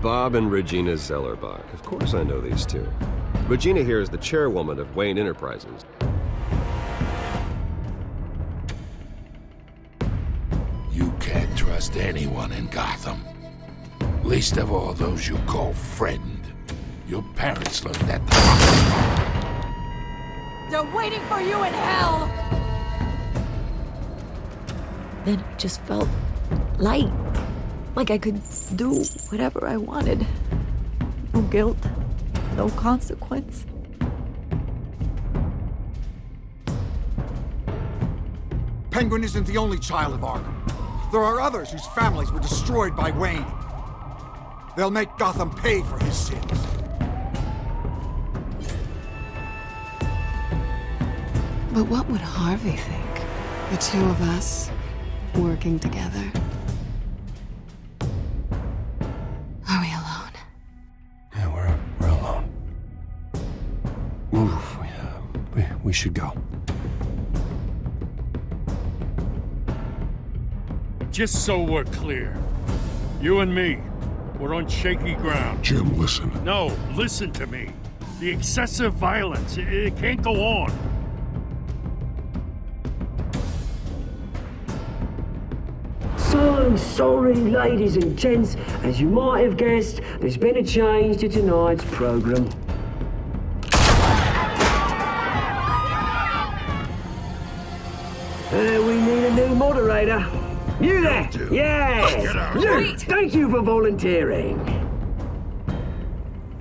Bob and Regina Zellerbach. Of course I know these two. Regina here is the chairwoman of Wayne Enterprises. You can't trust anyone in Gotham. Least of all those you call friend. Your parents learned that They're waiting for you in hell! Then it just felt light. Like I could do whatever I wanted. No guilt, no consequence. Penguin isn't the only child of Arkham. There are others whose families were destroyed by Wayne. They'll make Gotham pay for his sins. But what would Harvey think? The two of us working together. Are we alone? Yeah, we're alone. Oof, we should go. Just so we're clear, you and me, we're on shaky ground. Jim, listen. No, listen to me. The excessive violence, it can't go on. So sorry, ladies and gents. As you might have guessed, there's been a change to tonight's program. We need a new moderator. You there? Yeah! You! Thank you for volunteering.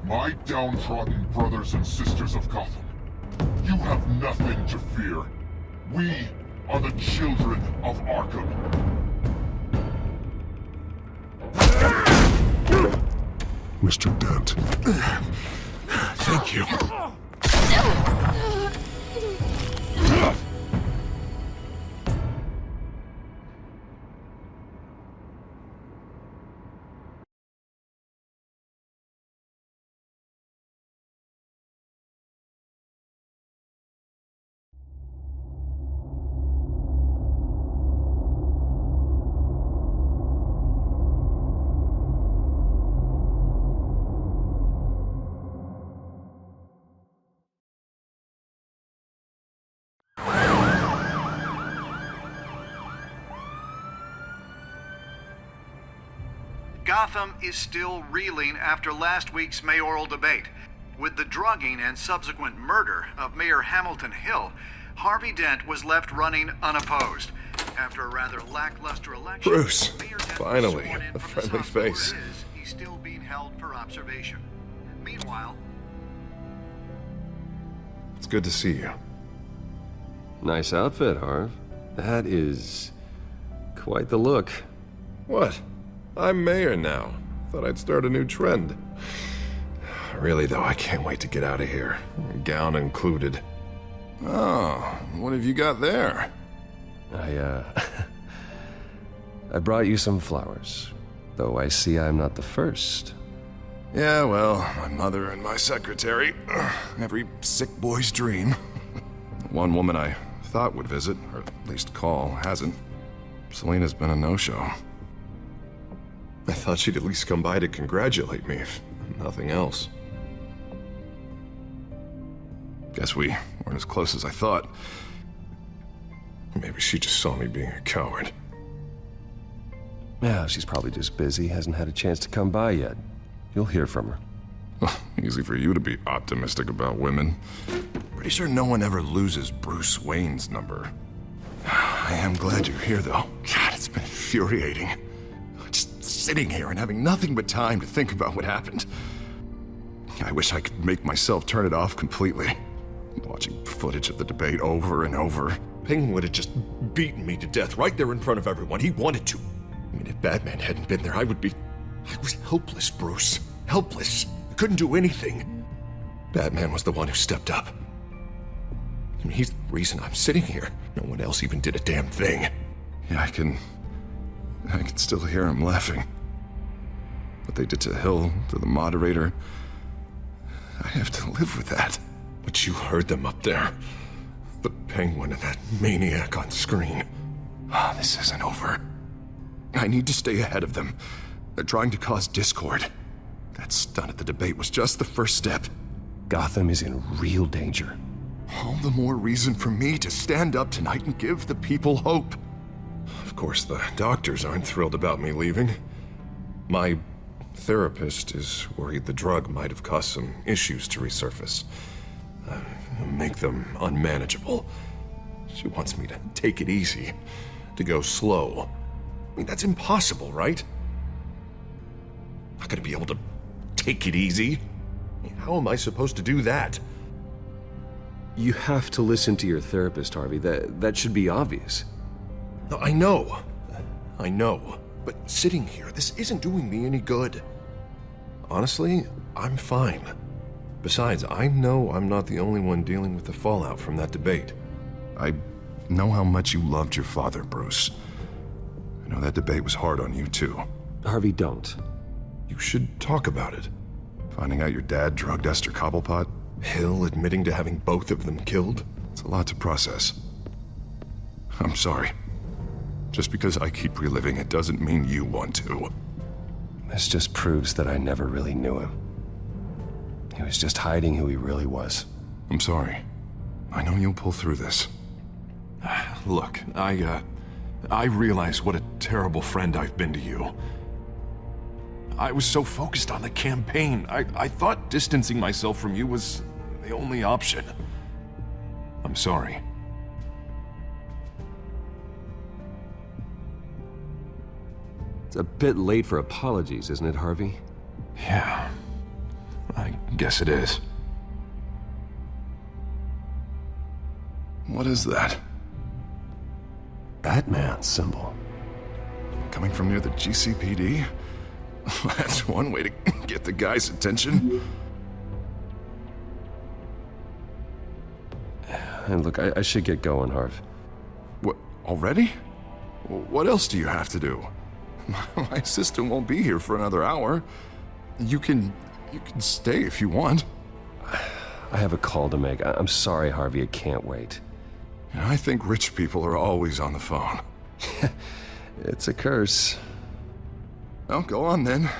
My downtrodden brothers and sisters of Gotham, you have nothing to fear. We are the children of Arkham. Mr. Dent. Thank you. Gotham is still reeling after last week's mayoral debate. With the drugging and subsequent murder of Mayor Hamilton Hill, Harvey Dent was left running unopposed. After a rather lackluster election, Bruce, Mayor Dent finally, was sworn in a from friendly his hospital face. where it is. He's still being held for observation. Meanwhile, It's good to see you. Nice outfit, Harv. That is quite the look. What? I'm mayor now. Thought I'd start a new trend. Really, though, I can't wait to get out of here. Gown included. Oh, what have you got there? I brought you some flowers. Though I see I'm not the first. Yeah, well, my mother and my secretary. Every sick boy's dream. One woman I thought would visit, or at least call, hasn't. Selena's been a no-show. I thought she'd at least come by to congratulate me, if nothing else. Guess we weren't as close as I thought. Maybe she just saw me being a coward. Yeah, she's probably just busy, hasn't had a chance to come by yet. You'll hear from her. Well, easy for you to be optimistic about women. Pretty sure no one ever loses Bruce Wayne's number. I am glad you're here, though. God, it's been infuriating. Just sitting here and having nothing but time to think about what happened. I wish I could make myself turn it off completely. Watching footage of the debate over and over. Penguin would have just beaten me to death right there in front of everyone. He wanted to. I mean, if Batman hadn't been there, I was helpless, Bruce. Helpless. I couldn't do anything. Batman was the one who stepped up. I mean, he's the reason I'm sitting here. No one else even did a damn thing. Yeah, I can still hear him laughing. What they did to Hill, to the moderator, I have to live with that. But you heard them up there. The Penguin and that maniac on screen. This isn't over. I need to stay ahead of them. They're trying to cause discord. That stunt at the debate was just the first step. Gotham is in real danger. All the more reason for me to stand up tonight and give the people hope. Of course, the doctors aren't thrilled about me leaving. My therapist is worried the drug might have caused some issues to resurface. Make them unmanageable. She wants me to take it easy, to go slow. I mean, that's impossible, right? Not gonna be able to take it easy. How am I supposed to do that? You have to listen to your therapist, Harvey. That should be obvious. No, I know. But sitting here, this isn't doing me any good. Honestly, I'm fine. Besides, I know I'm not the only one dealing with the fallout from that debate. I know how much you loved your father, Bruce. I know that debate was hard on you, too. Harvey, don't. You should talk about it. Finding out your dad drugged Esther Cobblepot, Hill admitting to having both of them killed. It's a lot to process. I'm sorry. Just because I keep reliving it doesn't mean you want to. This just proves that I never really knew him. He was just hiding who he really was. I'm sorry. I know you'll pull through this. Look, I realize what a terrible friend I've been to you. I was so focused on the campaign. I thought distancing myself from you was the only option. I'm sorry. It's a bit late for apologies, isn't it, Harvey? Yeah, I guess it is. What is that? Batman's symbol. Coming from near the GCPD? That's one way to get the guy's attention. And look, I should get going, Harv. What, already? What else do you have to do? My assistant won't be here for another hour. You can stay if you want. I have a call to make. I'm sorry, Harvey, I can't wait. You know, I think rich people are always on the phone. It's a curse. Well, go on then.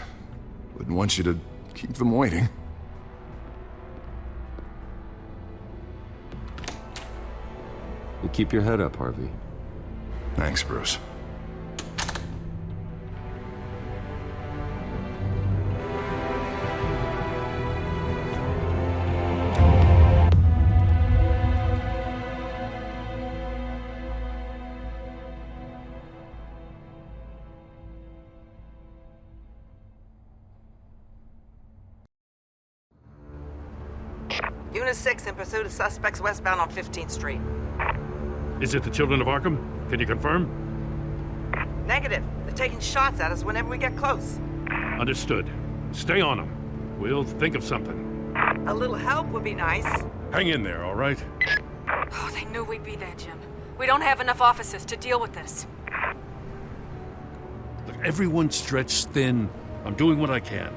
Wouldn't want you to keep them waiting. You keep your head up, Harvey. Thanks, Bruce. Unit 6 in pursuit of suspects westbound on 15th Street. Is it the Children of Arkham? Can you confirm? Negative. They're taking shots at us whenever we get close. Understood. Stay on them. We'll think of something. A little help would be nice. Hang in there, all right? Oh, they knew we'd be there, Jim. We don't have enough officers to deal with this. Look, everyone's stretched thin. I'm doing what I can.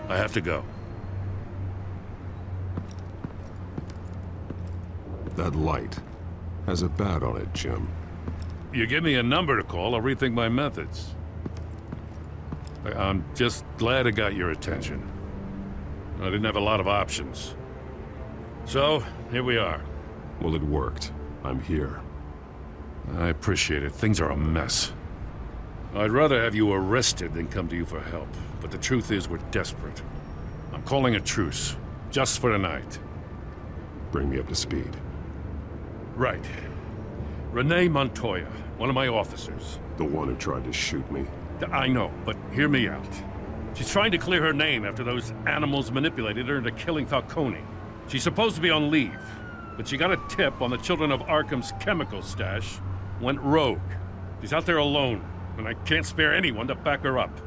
I have to go. That light has a bat on it, Jim. You give me a number to call, I'll rethink my methods. I'm just glad it got your attention. I didn't have a lot of options. So, here we are. Well, it worked. I'm here. I appreciate it. Things are a mess. I'd rather have you arrested than come to you for help. But the truth is, we're desperate. I'm calling a truce. Just for tonight. Bring me up to speed. Right. Renee Montoya, one of my officers. The one who tried to shoot me. I know, but hear me out. She's trying to clear her name after those animals manipulated her into killing Falcone. She's supposed to be on leave, but she got a tip on the Children of Arkham's chemical stash, went rogue. She's out there alone, and I can't spare anyone to back her up.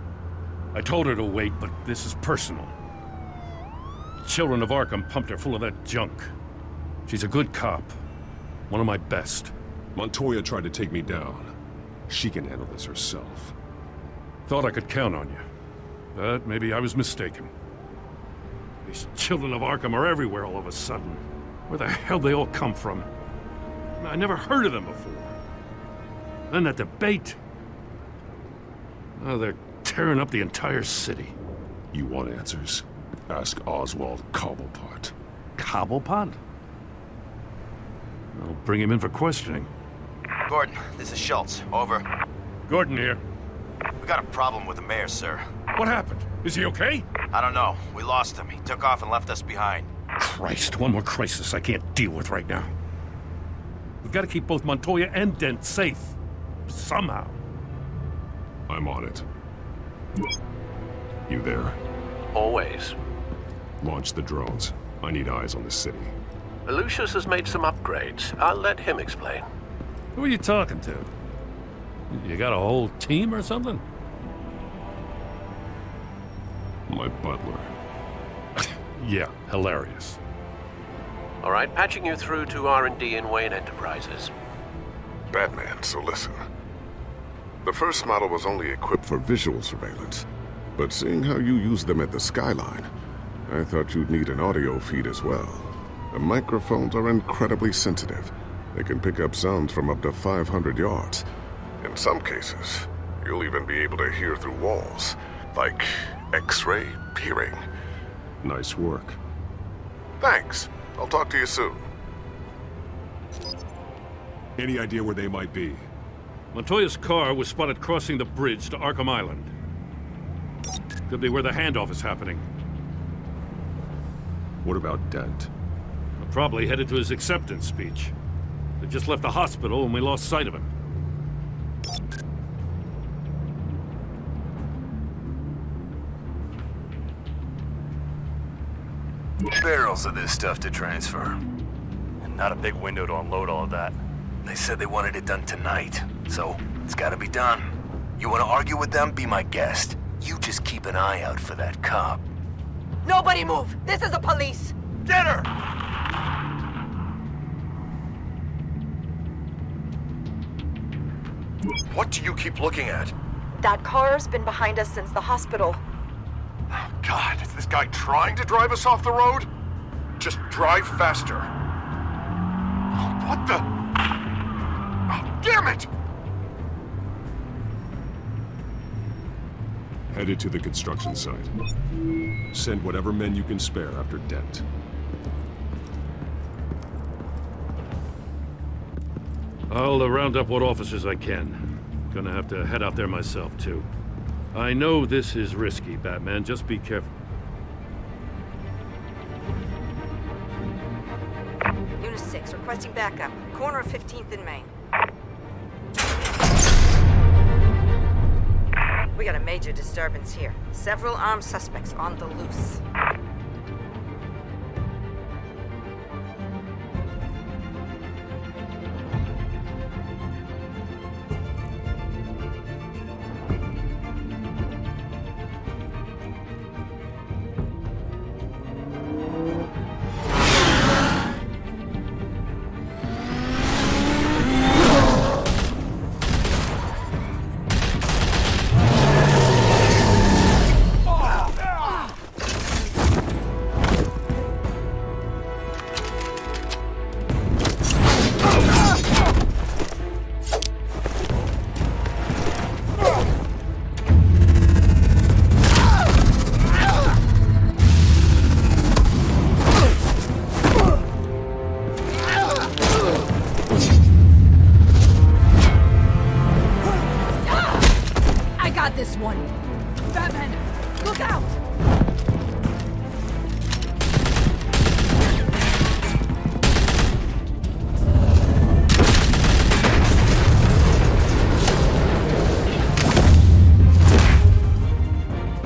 I told her to wait, but this is personal. The Children of Arkham pumped her full of that junk. She's a good cop. One of my best. Montoya tried to take me down. She can handle this herself. Thought I could count on you. But maybe I was mistaken. These Children of Arkham are everywhere all of a sudden. Where the hell they all come from? I never heard of them before. Then that debate. Oh, they're tearing up the entire city. You want answers? Ask Oswald Cobblepot. Cobblepot? I'll bring him in for questioning. Gordon, this is Schultz. Over. Gordon here. We got a problem with the mayor, sir. What happened? Is he okay? I don't know. We lost him. He took off and left us behind. Christ, one more crisis I can't deal with right now. We've got to keep both Montoya and Dent safe. Somehow. I'm on it. You there? Always. Launch the drones. I need eyes on the city. Lucius has made some upgrades. I'll let him explain. Who are you talking to? You got a whole team or something? My butler. Yeah, hilarious. All right, patching you through to R&D in Wayne Enterprises. Batman, so listen. The first model was only equipped for visual surveillance, but seeing how you use them at the Skyline, I thought you'd need an audio feed as well. The microphones are incredibly sensitive. They can pick up sounds from up to 500 yards. In some cases, you'll even be able to hear through walls, like X-ray peering. Nice work. Thanks. I'll talk to you soon. Any idea where they might be? Montoya's car was spotted crossing the bridge to Arkham Island. Could be where the handoff is happening. What about Dent? Probably headed to his acceptance speech. They just left the hospital and we lost sight of him. Barrels of this stuff to transfer. And not a big window to unload all of that. They said they wanted it done tonight, so it's gotta be done. You wanna argue with them? Be my guest. You just keep an eye out for that cop. Nobody move! This is the police! Get her! What do you keep looking at? That car's been behind us since the hospital. God, is this guy trying to drive us off the road? Just drive faster. What the? Oh, damn it! Headed to the construction site. Send whatever men you can spare after Dent. I'll round up what officers I can. Gonna have to head out there myself, too. I know this is risky, Batman. Just be careful. Unit 6, requesting backup. Corner of 15th and Main. We got a major disturbance here. Several armed suspects on the loose. This one. Batman, look out!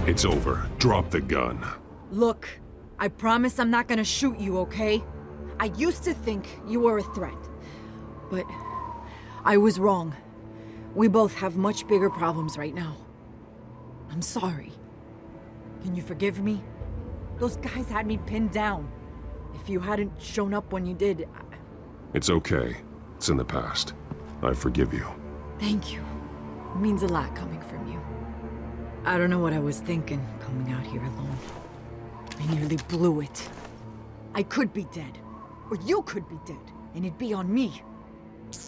It's over. Drop the gun. Look, I promise I'm not gonna shoot you, okay? I used to think you were a threat, but I was wrong. We both have much bigger problems right now. I'm sorry. Can you forgive me? Those guys had me pinned down. If you hadn't shown up when you did, It's okay. It's in the past. I forgive you. Thank you. It means a lot coming from you. I don't know what I was thinking, coming out here alone. I nearly blew it. I could be dead. Or you could be dead, and it'd be on me.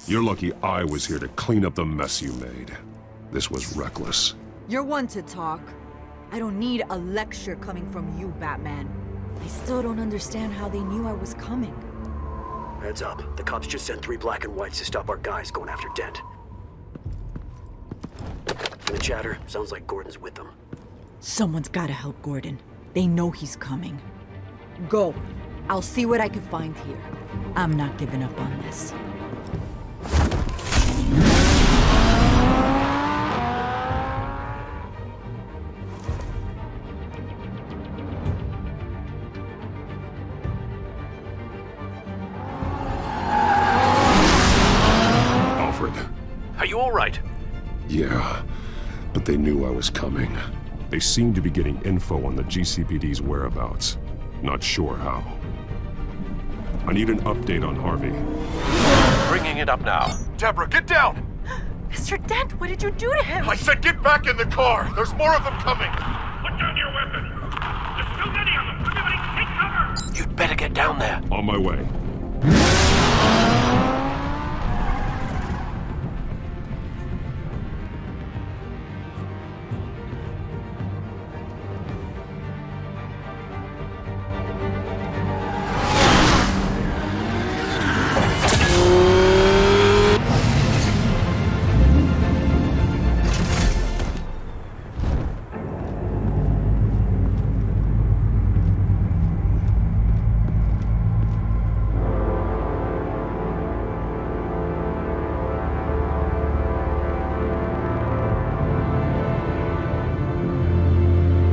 You're lucky I was here to clean up the mess you made. This was reckless. You're one to talk. I don't need a lecture coming from you, Batman. I still don't understand how they knew I was coming. Heads up. The cops just sent 3 black and whites to stop our guys going after Dent. From the chatter, sounds like Gordon's with them. Someone's gotta help Gordon. They know he's coming. Go. I'll see what I can find here. I'm not giving up on this. Are you all right? Yeah, but they knew I was coming. They seemed to be getting info on the GCPD's whereabouts. Not sure how. I need an update on Harvey. Bringing it up now. Deborah, get down! Mr. Dent, what did you do to him? I said get back in the car! There's more of them coming! Put down your weapon! There's too many of them! Everybody take cover! You'd better get down there. On my way.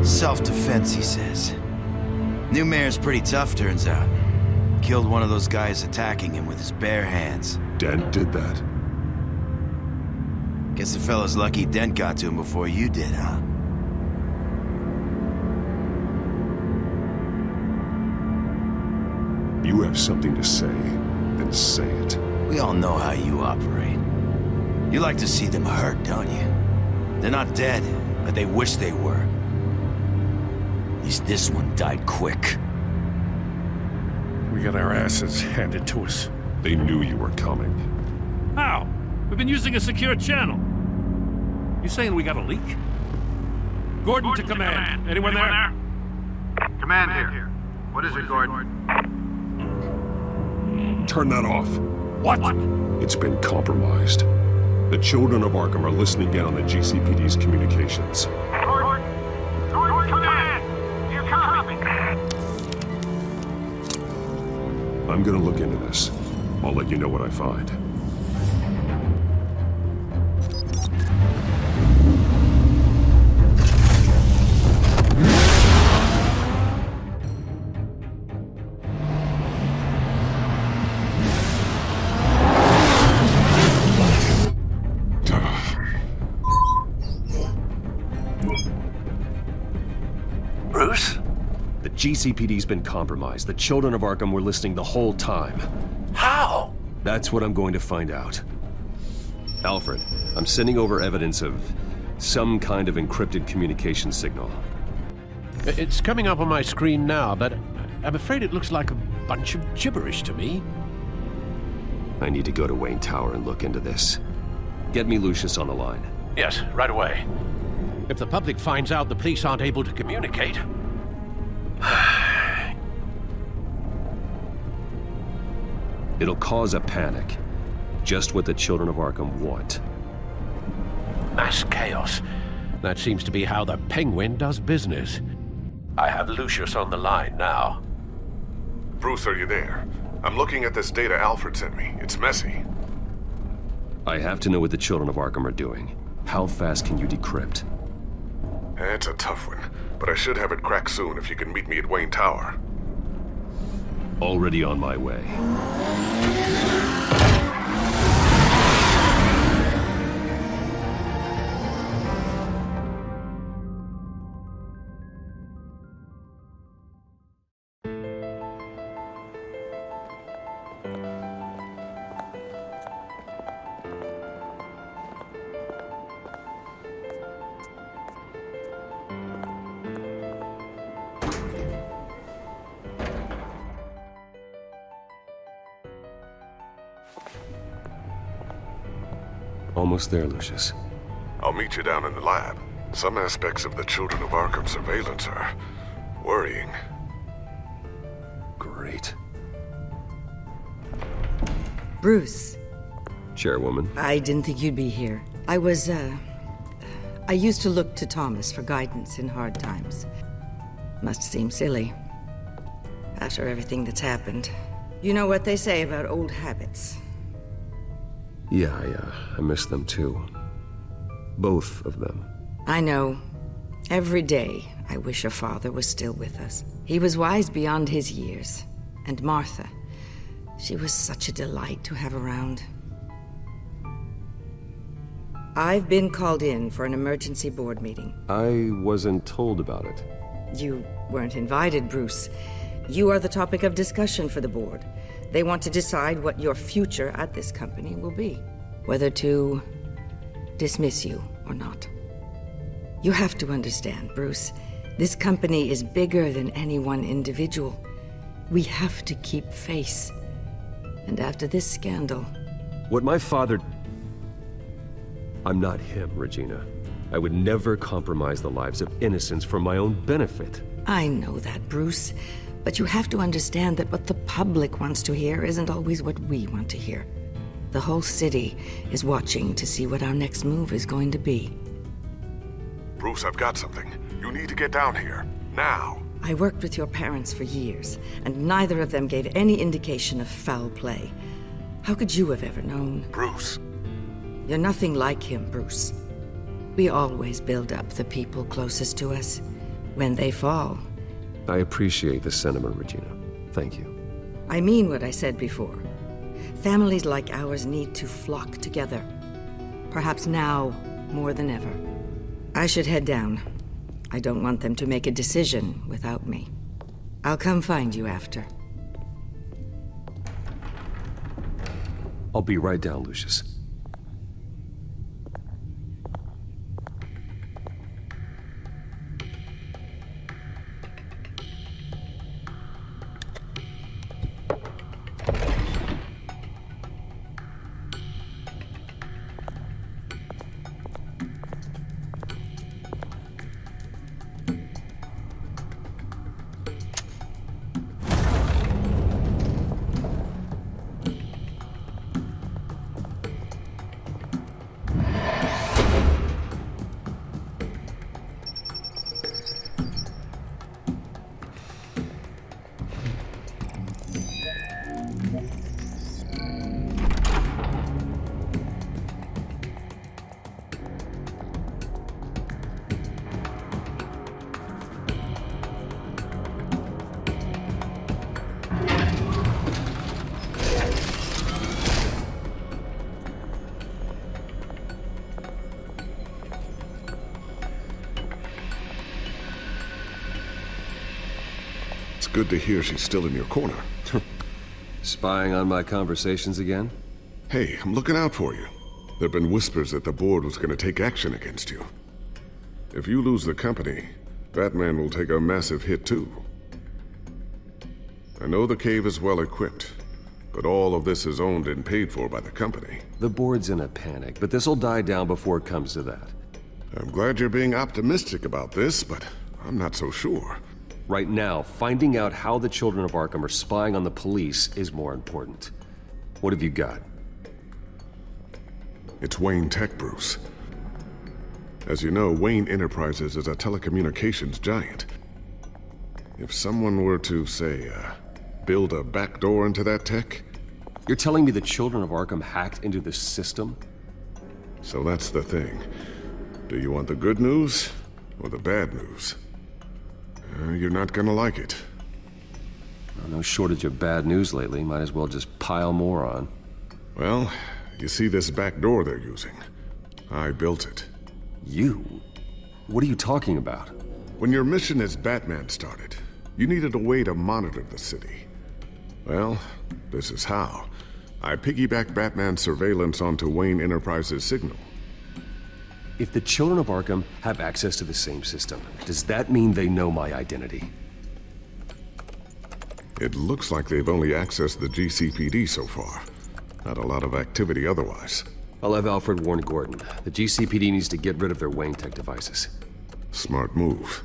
Self-defense, he says. New mayor's pretty tough, turns out. Killed one of those guys attacking him with his bare hands. Dent did that? Guess the fella's lucky Dent got to him before you did, huh? You have something to say, then say it. We all know how you operate. You like to see them hurt, don't you? They're not dead, but they wish they were. At least this one died quick. We got our asses handed to us. They knew you were coming. How? We've been using a secure channel. You saying we got a leak? Gordon to command. Anyone there? Command here. What is it, Gordon? Turn that off. What? It's been compromised. The children of Arkham are listening in on the GCPD's communications. Gordon, command! You copy? I'm gonna look into this. I'll let you know what I find. Bruce? The GCPD's been compromised. The children of Arkham were listening the whole time. How? That's what I'm going to find out. Alfred, I'm sending over evidence of some kind of encrypted communication signal. It's coming up on my screen now, but I'm afraid it looks like a bunch of gibberish to me. I need to go to Wayne Tower and look into this. Get me Lucius on the line. Yes, right away. If the public finds out the police aren't able to communicate... It'll cause a panic. Just what the children of Arkham want. Mass chaos. That seems to be how the Penguin does business. I have Lucius on the line now. Bruce, are you there? I'm looking at this data Alfred sent me. It's messy. I have to know what the children of Arkham are doing. How fast can you decrypt? It's a tough one, but I should have it cracked soon if you can meet me at Wayne Tower. Already on my way. Almost there, Lucius. I'll meet you down in the lab. Some aspects of the Children of Arkham surveillance are worrying. Great. Bruce. Chairwoman. I didn't think you'd be here. I used to look to Thomas for guidance in hard times. Must seem silly. After everything that's happened. You know what they say about old habits. Yeah, I miss them too. Both of them. I know. Every day, I wish your father was still with us. He was wise beyond his years. And Martha, she was such a delight to have around. I've been called in for an emergency board meeting. I wasn't told about it. You weren't invited, Bruce. You are the topic of discussion for the board. They want to decide what your future at this company will be. Whether to dismiss you or not. You have to understand, Bruce. This company is bigger than any one individual. We have to keep face. And after this scandal... What my father... I'm not him, Regina. I would never compromise the lives of innocents for my own benefit. I know that, Bruce. But you have to understand that what the public wants to hear isn't always what we want to hear. The whole city is watching to see what our next move is going to be. Bruce, I've got something. You need to get down here. Now. I worked with your parents for years, and neither of them gave any indication of foul play. How could you have ever known? Bruce. You're nothing like him, Bruce. We always build up the people closest to us. When they fall... I appreciate the sentiment, Regina. Thank you. I mean what I said before. Families like ours need to flock together. Perhaps now more than ever. I should head down. I don't want them to make a decision without me. I'll come find you after. I'll be right down, Lucius. Good to hear she's still in your corner. Spying on my conversations again? Hey, I'm looking out for you. There've been whispers that the board was going to take action against you. If you lose the company, Batman will take a massive hit too. I know the cave is well equipped, but all of this is owned and paid for by the company. The board's in a panic, but this'll die down before it comes to that. I'm glad you're being optimistic about this, but I'm not so sure. Right now, finding out how the Children of Arkham are spying on the police is more important. What have you got? It's Wayne Tech, Bruce. As you know, Wayne Enterprises is a telecommunications giant. If someone were to, say, build a backdoor into that tech... You're telling me the Children of Arkham hacked into the system? So that's the thing. Do you want the good news or the bad news? You're not gonna like it. No shortage of bad news lately. Might as well just pile more on. Well, you see this back door they're using? I built it. You? What are you talking about? When your mission as Batman started, you needed a way to monitor the city. Well, this is how. I piggybacked Batman's surveillance onto Wayne Enterprises' signal. If the Children of Arkham have access to the same system, does that mean they know my identity? It looks like they've only accessed the GCPD so far. Not a lot of activity otherwise. I'll have Alfred warn Gordon. The GCPD needs to get rid of their Wayne Tech devices. Smart move.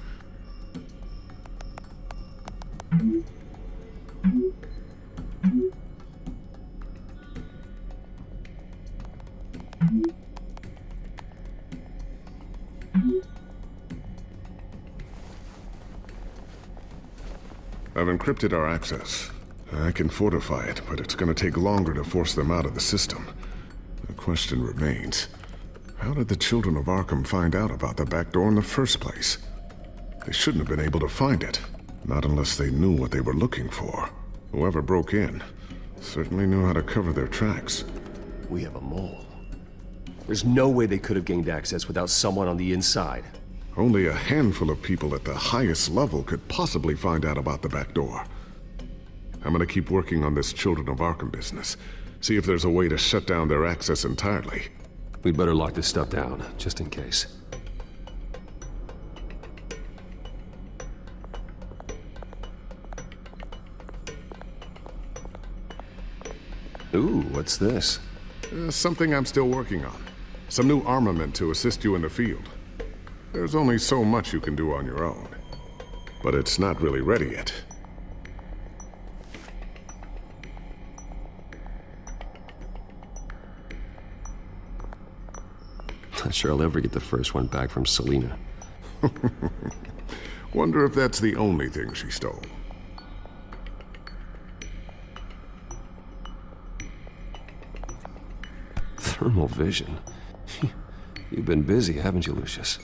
I've encrypted our access. I can fortify it, but it's gonna take longer to force them out of the system. The question remains, how did the children of Arkham find out about the back door in the first place? They shouldn't have been able to find it, not unless they knew what they were looking for. Whoever broke in certainly knew how to cover their tracks. We have a mole. There's no way they could have gained access without someone on the inside. Only a handful of people at the highest level could possibly find out about the back door. I'm gonna keep working on this Children of Arkham business. See if there's a way to shut down their access entirely. We'd better lock this stuff down, just in case. Ooh, what's this? Something I'm still working on. Some new armament to assist you in the field. There's only so much you can do on your own. But it's not really ready yet. Not sure I'll ever get the first one back from Selina. Wonder if that's the only thing she stole. Thermal vision. You've been busy, haven't you, Lucius?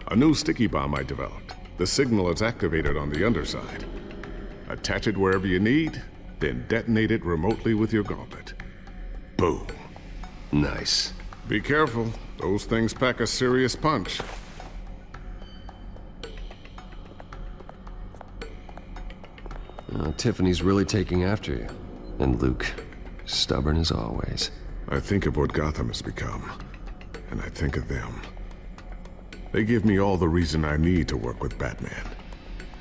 A new sticky bomb I developed. The signal is activated on the underside. Attach it wherever you need, then detonate it remotely with your gauntlet. Boom. Nice. Be careful. Those things pack a serious punch. Tiffany's really taking after you. And Luke, stubborn as always. I think of what Gotham has become, and I think of them. They give me all the reason I need to work with Batman.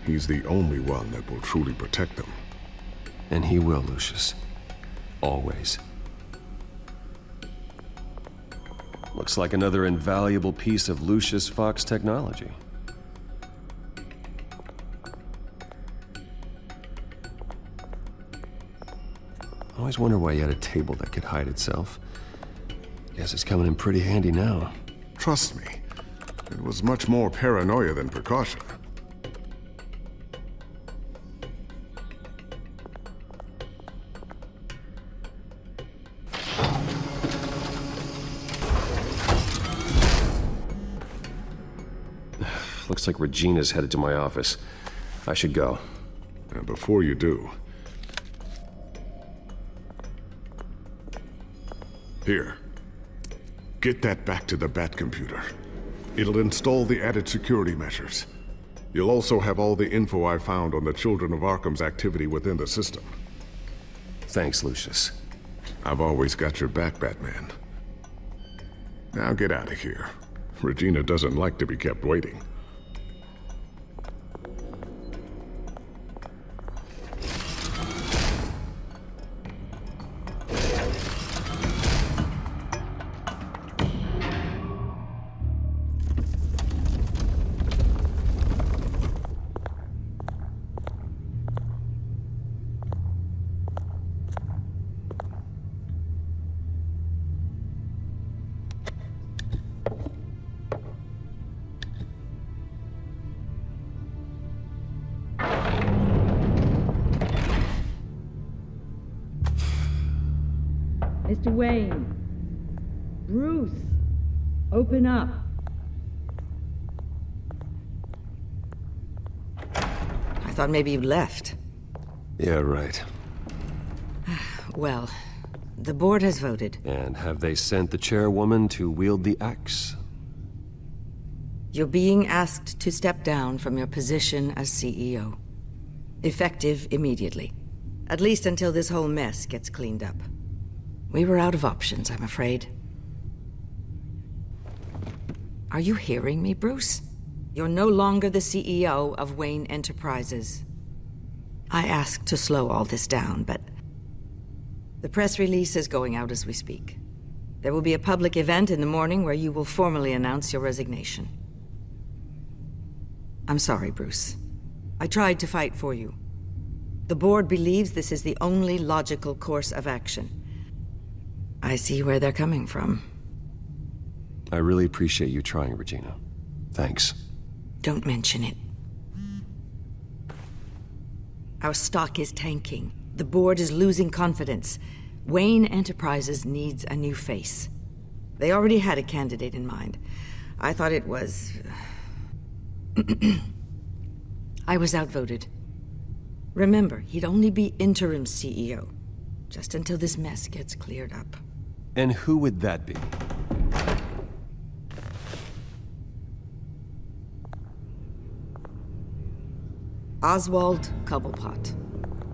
He's the only one that will truly protect them. And he will, Lucius. Always. Looks like another invaluable piece of Lucius Fox technology. Always wonder why you had a table that could hide itself. Guess it's coming in pretty handy now. Trust me, it was much more paranoia than precaution. Looks like Regina's headed to my office. I should go. And before you do... Here. Get that back to the Bat computer. It'll install the added security measures. You'll also have all the info I found on the Children of Arkham's activity within the system. Thanks, Lucius. I've always got your back, Batman. Now get out of here. Regina doesn't like to be kept waiting. Mr. Wayne. Bruce. Open up. I thought maybe you'd left. Yeah, right. Well, the board has voted. And have they sent the chairwoman to wield the axe? You're being asked to step down from your position as CEO. Effective immediately. At least until this whole mess gets cleaned up. We were out of options, I'm afraid. Are you hearing me, Bruce? You're no longer the CEO of Wayne Enterprises. I asked to slow all this down, but the press release is going out as we speak. There will be a public event in the morning where you will formally announce your resignation. I'm sorry, Bruce. I tried to fight for you. The board believes this is the only logical course of action. I see where they're coming from. I really appreciate you trying, Regina. Thanks. Don't mention it. Our stock is tanking. The board is losing confidence. Wayne Enterprises needs a new face. They already had a candidate in mind. I thought it was... I was outvoted. Remember, he'd only be interim CEO, just until this mess gets cleared up. And who would that be? Oswald Cobblepot.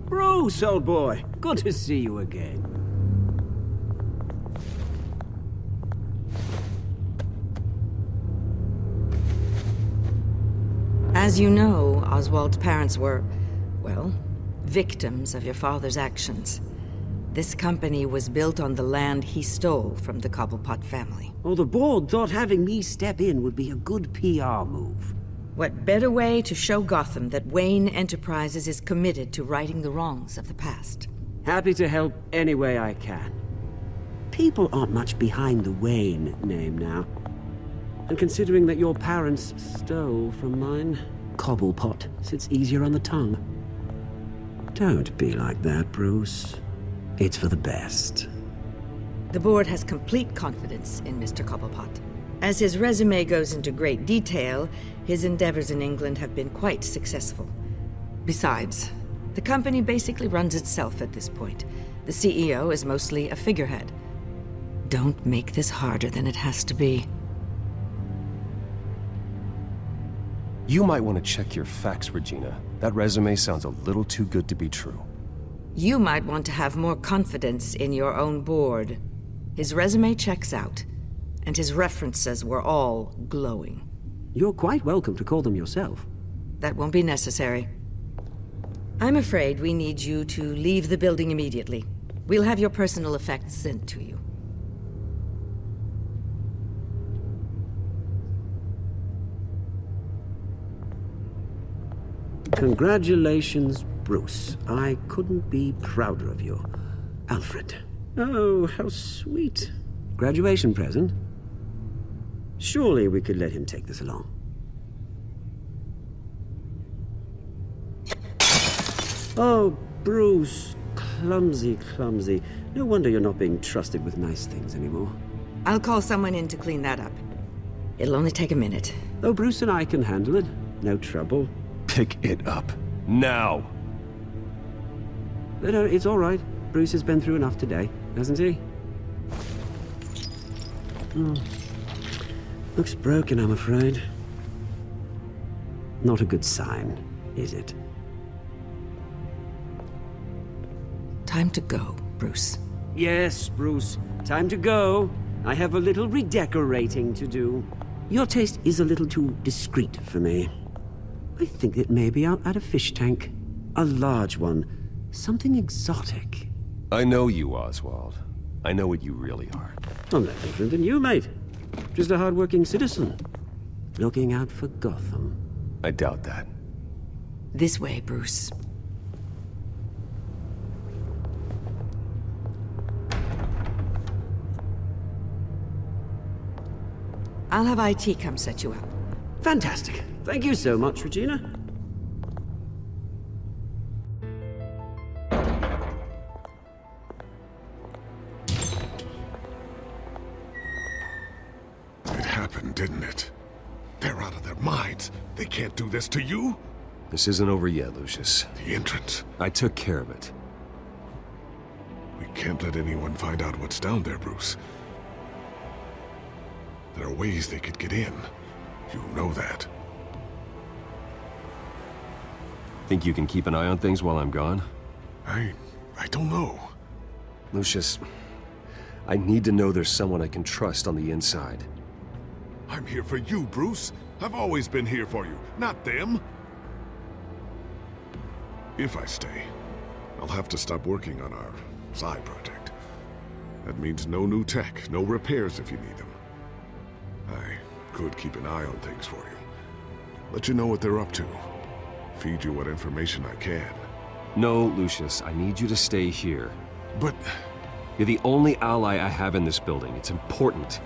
Bruce, old boy. Good to see you again. As you know, Oswald's parents were, well, victims of your father's actions. This company was built on the land he stole from the Cobblepot family. Well, the board thought having me step in would be a good PR move. What better way to show Gotham that Wayne Enterprises is committed to righting the wrongs of the past? Happy to help any way I can. People aren't much behind the Wayne name now. And considering that your parents stole from mine, Cobblepot sits easier on the tongue. Don't be like that, Bruce. It's for the best. The board has complete confidence in Mr. Cobblepot. As his resume goes into great detail, his endeavors in England have been quite successful. Besides, the company basically runs itself at this point. The CEO is mostly a figurehead. Don't make this harder than it has to be. You might want to check your facts, Regina. That resume sounds a little too good to be true. You might want to have more confidence in your own board. His resume checks out, and his references were all glowing. You're quite welcome to call them yourself. That won't be necessary. I'm afraid we need you to leave the building immediately. We'll have your personal effects sent to you. Congratulations, Bruce. I couldn't be prouder of you. Alfred. Oh, how sweet. Graduation present? Surely we could let him take this along. Oh, Bruce. Clumsy, clumsy. No wonder you're not being trusted with nice things anymore. I'll call someone in to clean that up. It'll only take a minute. Oh, Bruce and I can handle it. No trouble. Pick it up. Now! No, it's all right. Bruce has been through enough today, hasn't he? Looks broken, I'm afraid. Not a good sign, is it? Time to go, Bruce. Yes, Bruce. Time to go. I have a little redecorating to do. Your taste is a little too discreet for me. I think it may be out at a fish tank. A large one. Something exotic. I know you, Oswald. I know what you really are. I'm no different than you, mate. Just a hard-working citizen. Looking out for Gotham. I doubt that. This way, Bruce. I'll have IT come set you up. Fantastic. Thank you so much, Regina. It happened, didn't it? They're out of their minds. They can't do this to you. This isn't over yet, Lucius. The entrance. I took care of it. We can't let anyone find out what's down there, Bruce. There are ways they could get in. You know that. Think you can keep an eye on things while I'm gone? I don't know. Lucius, I need to know there's someone I can trust on the inside. I'm here for you, Bruce. I've always been here for you, not them. If I stay, I'll have to stop working on our side project. That means no new tech, no repairs if you need them. I could keep an eye on things for you. Let you know what they're up to. Feed you what information I can. No, Lucius, I need you to stay here. But... You're the only ally I have in this building. It's important.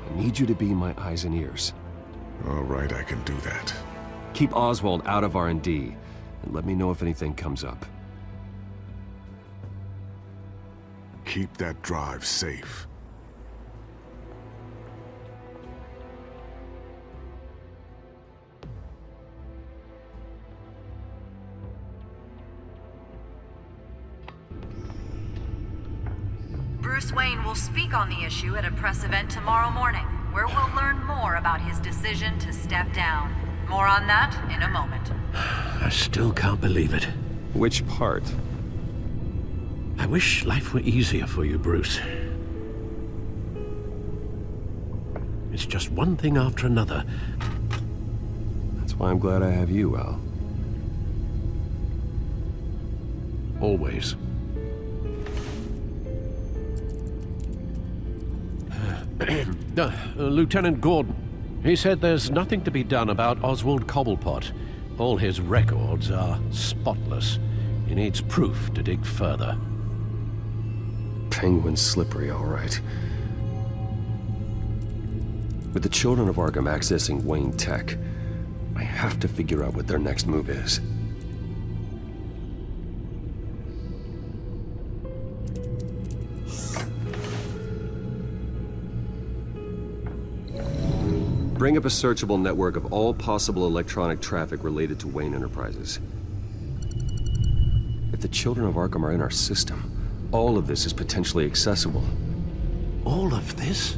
I need you to be my eyes and ears. All right, I can do that. Keep Oswald out of R&D, and let me know if anything comes up. Keep that drive safe. Bruce Wayne will speak on the issue at a press event tomorrow morning, where we'll learn more about his decision to step down. More on that in a moment. I still can't believe it. Which part? I wish life were easier for you, Bruce. It's just one thing after another. That's why I'm glad I have you, Al. Always. Lieutenant Gordon. He said there's nothing to be done about Oswald Cobblepot. All his records are spotless. He needs proof to dig further. Penguin's slippery, all right. With the children of Arkham accessing Wayne Tech, I have to figure out what their next move is. Bring up a searchable network of all possible electronic traffic related to Wayne Enterprises. If the children of Arkham are in our system, all of this is potentially accessible. All of this?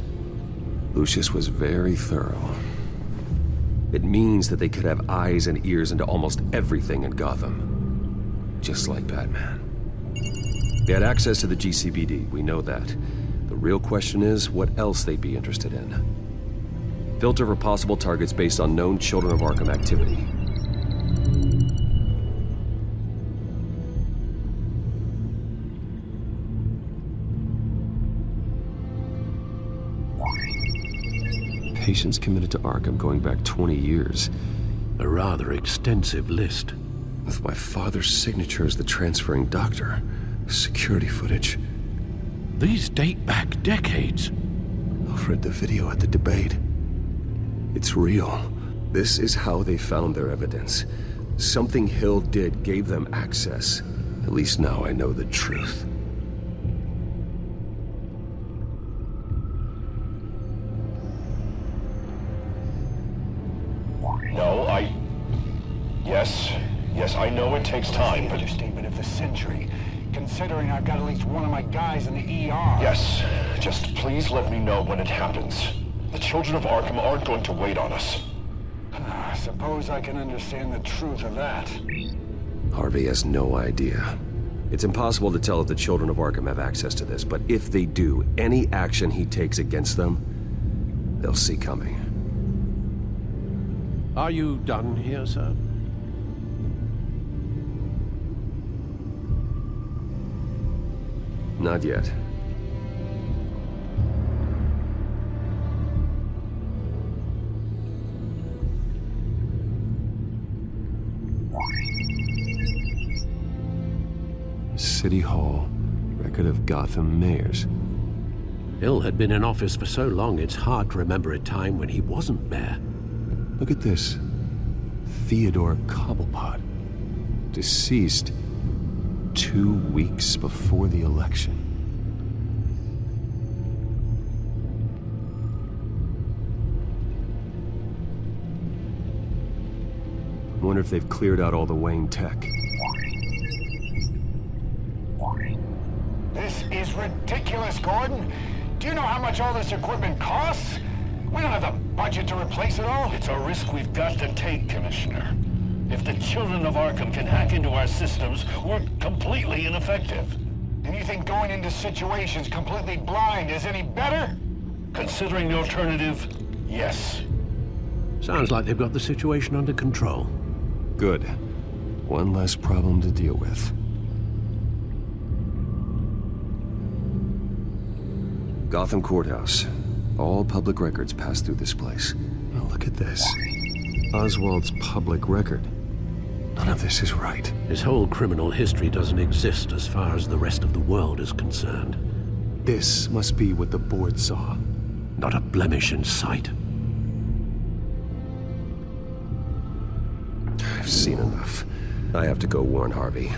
Lucius was very thorough. It means that they could have eyes and ears into almost everything in Gotham. Just like Batman. They had access to the GCPD, we know that. The real question is what else they'd be interested in. Filter for possible targets based on known Children of Arkham activity. Patients committed to Arkham going back 20 years. A rather extensive list. With my father's signature as the transferring doctor. Security footage. These date back decades. I've read the video at the debate. It's real. This is how they found their evidence. Something Hill did gave them access. At least now I know the truth. No, Yes, I know it takes time, but... Understatement of the century, considering I've got at least one of my guys in the ER. Yes, just please let me know when it happens. The children of Arkham aren't going to wait on us. I suppose I can understand the truth of that. Harvey has no idea. It's impossible to tell if the children of Arkham have access to this, but if they do, any action he takes against them, they'll see coming. Are you done here, sir? Not yet. City Hall, record of Gotham mayors. Hill had been in office for so long, it's hard to remember a time when he wasn't mayor. Look at this. Theodore Cobblepot. Deceased 2 weeks before the election. I wonder if they've cleared out all the Wayne tech. This is ridiculous, Gordon. Do you know how much all this equipment costs? We don't have the budget to replace it all. It's a risk we've got to take, Commissioner. If the children of Arkham can hack into our systems, we're completely ineffective. And you think going into situations completely blind is any better? Considering the alternative, Yes. Sounds like they've got the situation under control. Good. One less problem to deal with. Gotham Courthouse. All public records pass through this place. Oh, look at this. Oswald's public record. None of this is right. His whole criminal history doesn't exist as far as the rest of the world is concerned. This must be what the board saw. Not a blemish in sight. I've seen enough. I have to go warn Harvey.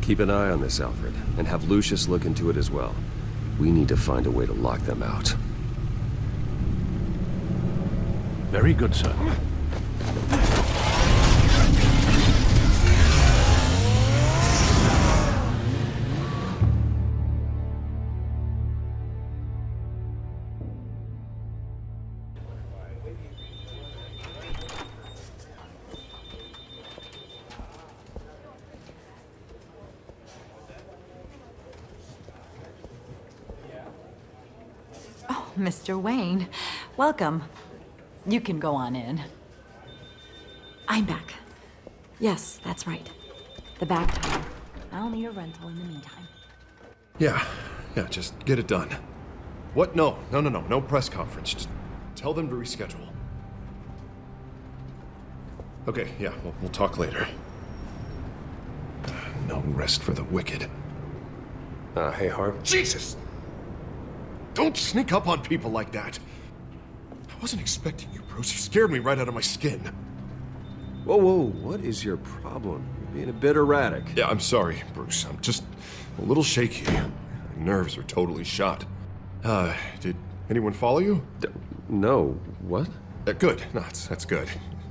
Keep an eye on this, Alfred, and have Lucius look into it as well. We need to find a way to lock them out. Very good, sir. Mr. Wayne, welcome. You can go on in. I'm back. Yes, that's right. The back door. I'll need a rental in the meantime. Yeah, just get it done. What? No press conference. Just tell them to reschedule. Okay, yeah, we'll talk later. No rest for the wicked. Hey, Harv. Jesus! Don't sneak up on people like that. I wasn't expecting you, Bruce. You scared me right out of my skin. Whoa, what is your problem? You're being a bit erratic. Yeah, I'm sorry, Bruce. I'm just a little shaky. My nerves are totally shot. Did anyone follow you? No. What? Good. No, that's good.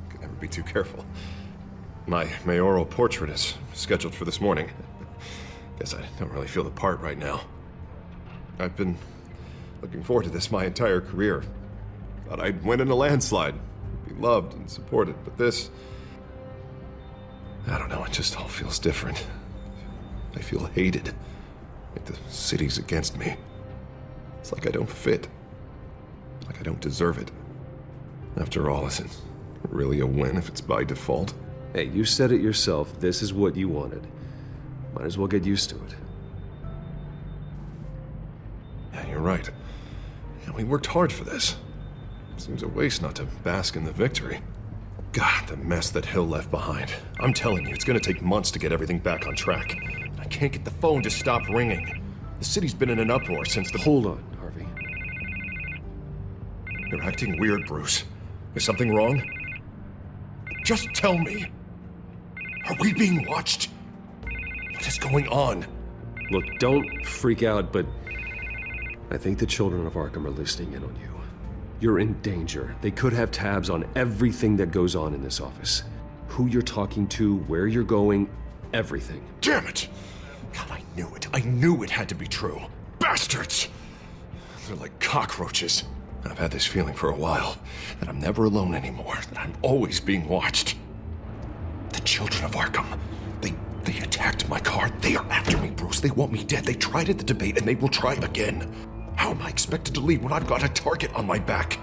Could never be too careful. My mayoral portrait is scheduled for this morning. Guess I don't really feel the part right now. I've been looking forward to this my entire career. Thought I'd win in a landslide, be loved and supported, but this... I don't know, it just all feels different. I feel hated, like the city's against me. It's like I don't fit, like I don't deserve it. After all, is it really a win if it's by default? Hey, you said it yourself, this is what you wanted. Might as well get used to it. Yeah, you're right. Yeah, we worked hard for this. Seems a waste not to bask in the victory. God, the mess that Hill left behind. I'm telling you, it's gonna take months to get everything back on track. I can't get the phone to stop ringing. The city's been in an uproar since the... Hold on, Harvey. You're acting weird, Bruce. Is something wrong? Just tell me. Are we being watched? What is going on? Look, don't freak out, but I think the children of Arkham are listening in on you. You're in danger. They could have tabs on everything that goes on in this office. Who you're talking to, where you're going, everything. Damn it! God, I knew it. I knew it had to be true. Bastards! They're like cockroaches. I've had this feeling for a while, that I'm never alone anymore, that I'm always being watched. The children of Arkham, they attacked my car. They are after me, Bruce. They want me dead. They tried at the debate, and they will try again. How am I expected to leave when I've got a target on my back?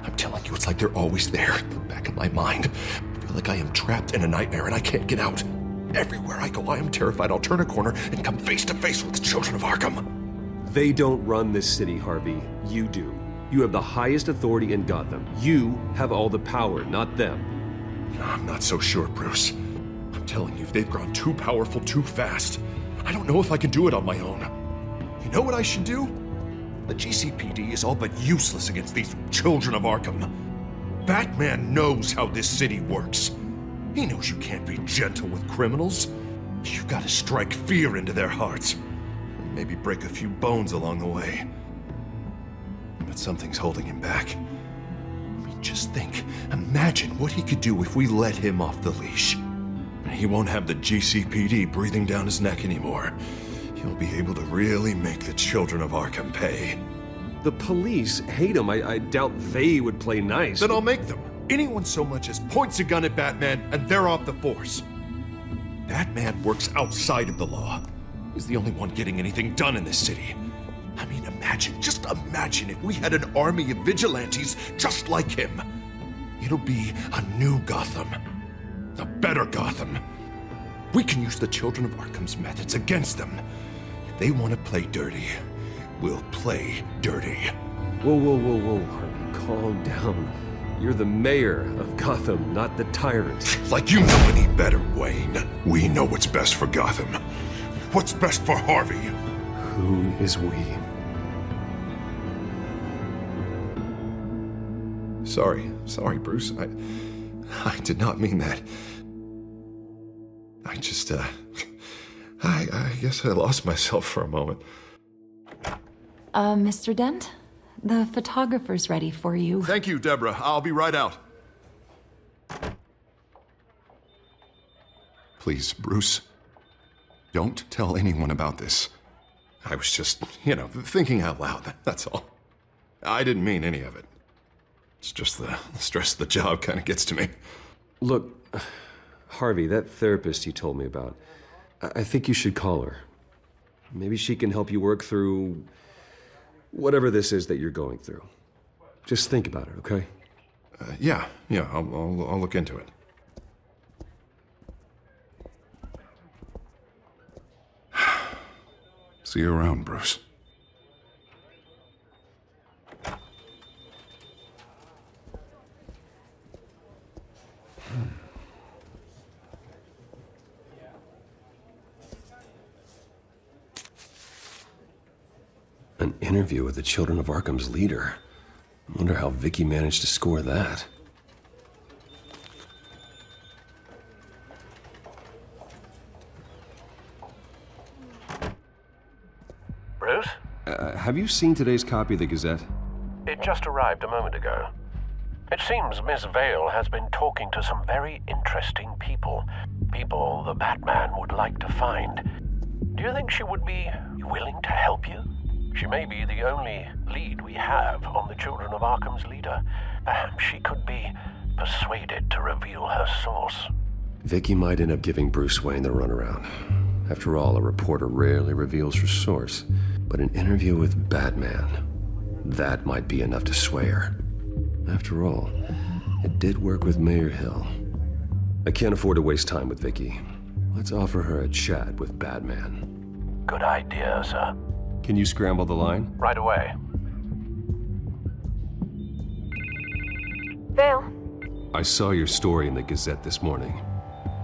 I'm telling you, it's like they're always there, in the back of my mind. I feel like I am trapped in a nightmare and I can't get out. Everywhere I go, I am terrified I'll turn a corner and come face to face with the children of Arkham. They don't run this city, Harvey. You do. You have the highest authority in Gotham. You have all the power, not them. I'm not so sure, Bruce. I'm telling you, they've grown too powerful too fast. I don't know if I can do it on my own. You know what I should do? The GCPD is all but useless against these children of Arkham. Batman knows how this city works. He knows you can't be gentle with criminals. You've got to strike fear into their hearts. And maybe break a few bones along the way. But something's holding him back. I mean, just think. Imagine what he could do if we let him off the leash. He won't have the GCPD breathing down his neck anymore. He'll be able to really make the children of Arkham pay. The police hate him. I doubt they would play nice. Then I'll make them. Anyone so much as points a gun at Batman, and they're off the force. Batman works outside of the law. He's the only one getting anything done in this city. I mean, just imagine if we had an army of vigilantes just like him. It'll be a new Gotham. A better Gotham. We can use the Children of Arkham's methods against them. If they want to play dirty, we'll play dirty. Whoa, Harvey, calm down. You're the mayor of Gotham, not the tyrant. Like you know any better, Wayne. We know what's best for Gotham. What's best for Harvey? Who is we? Sorry, Bruce. I did not mean that. I just, I guess I lost myself for a moment. Mr. Dent? The photographer's ready for you. Thank you, Deborah. I'll be right out. Please, Bruce, don't tell anyone about this. I was just, thinking out loud, that's all. I didn't mean any of it. It's just the stress of the job kind of gets to me. Look, Harvey, that therapist you told me about, I think you should call her. Maybe she can help you work through whatever this is that you're going through. Just think about it, okay? Yeah, I'll look into it. See you around, Bruce. An interview with the Children of Arkham's leader. I wonder how Vicky managed to score that. Bruce? Have you seen today's copy of the Gazette? It just arrived a moment ago. It seems Miss Vale has been talking to some very interesting people. People the Batman would like to find. Do you think she would be willing to help you? She may be the only lead we have on the Children of Arkham's leader. Perhaps she could be persuaded to reveal her source. Vicky might end up giving Bruce Wayne the runaround. After all, a reporter rarely reveals her source. But an interview with Batman, that might be enough to sway her. After all, it did work with Mayor Hill. I can't afford to waste time with Vicky. Let's offer her a chat with Batman. Good idea, sir. Can you scramble the line? Right away. Vale. I saw your story in the Gazette this morning.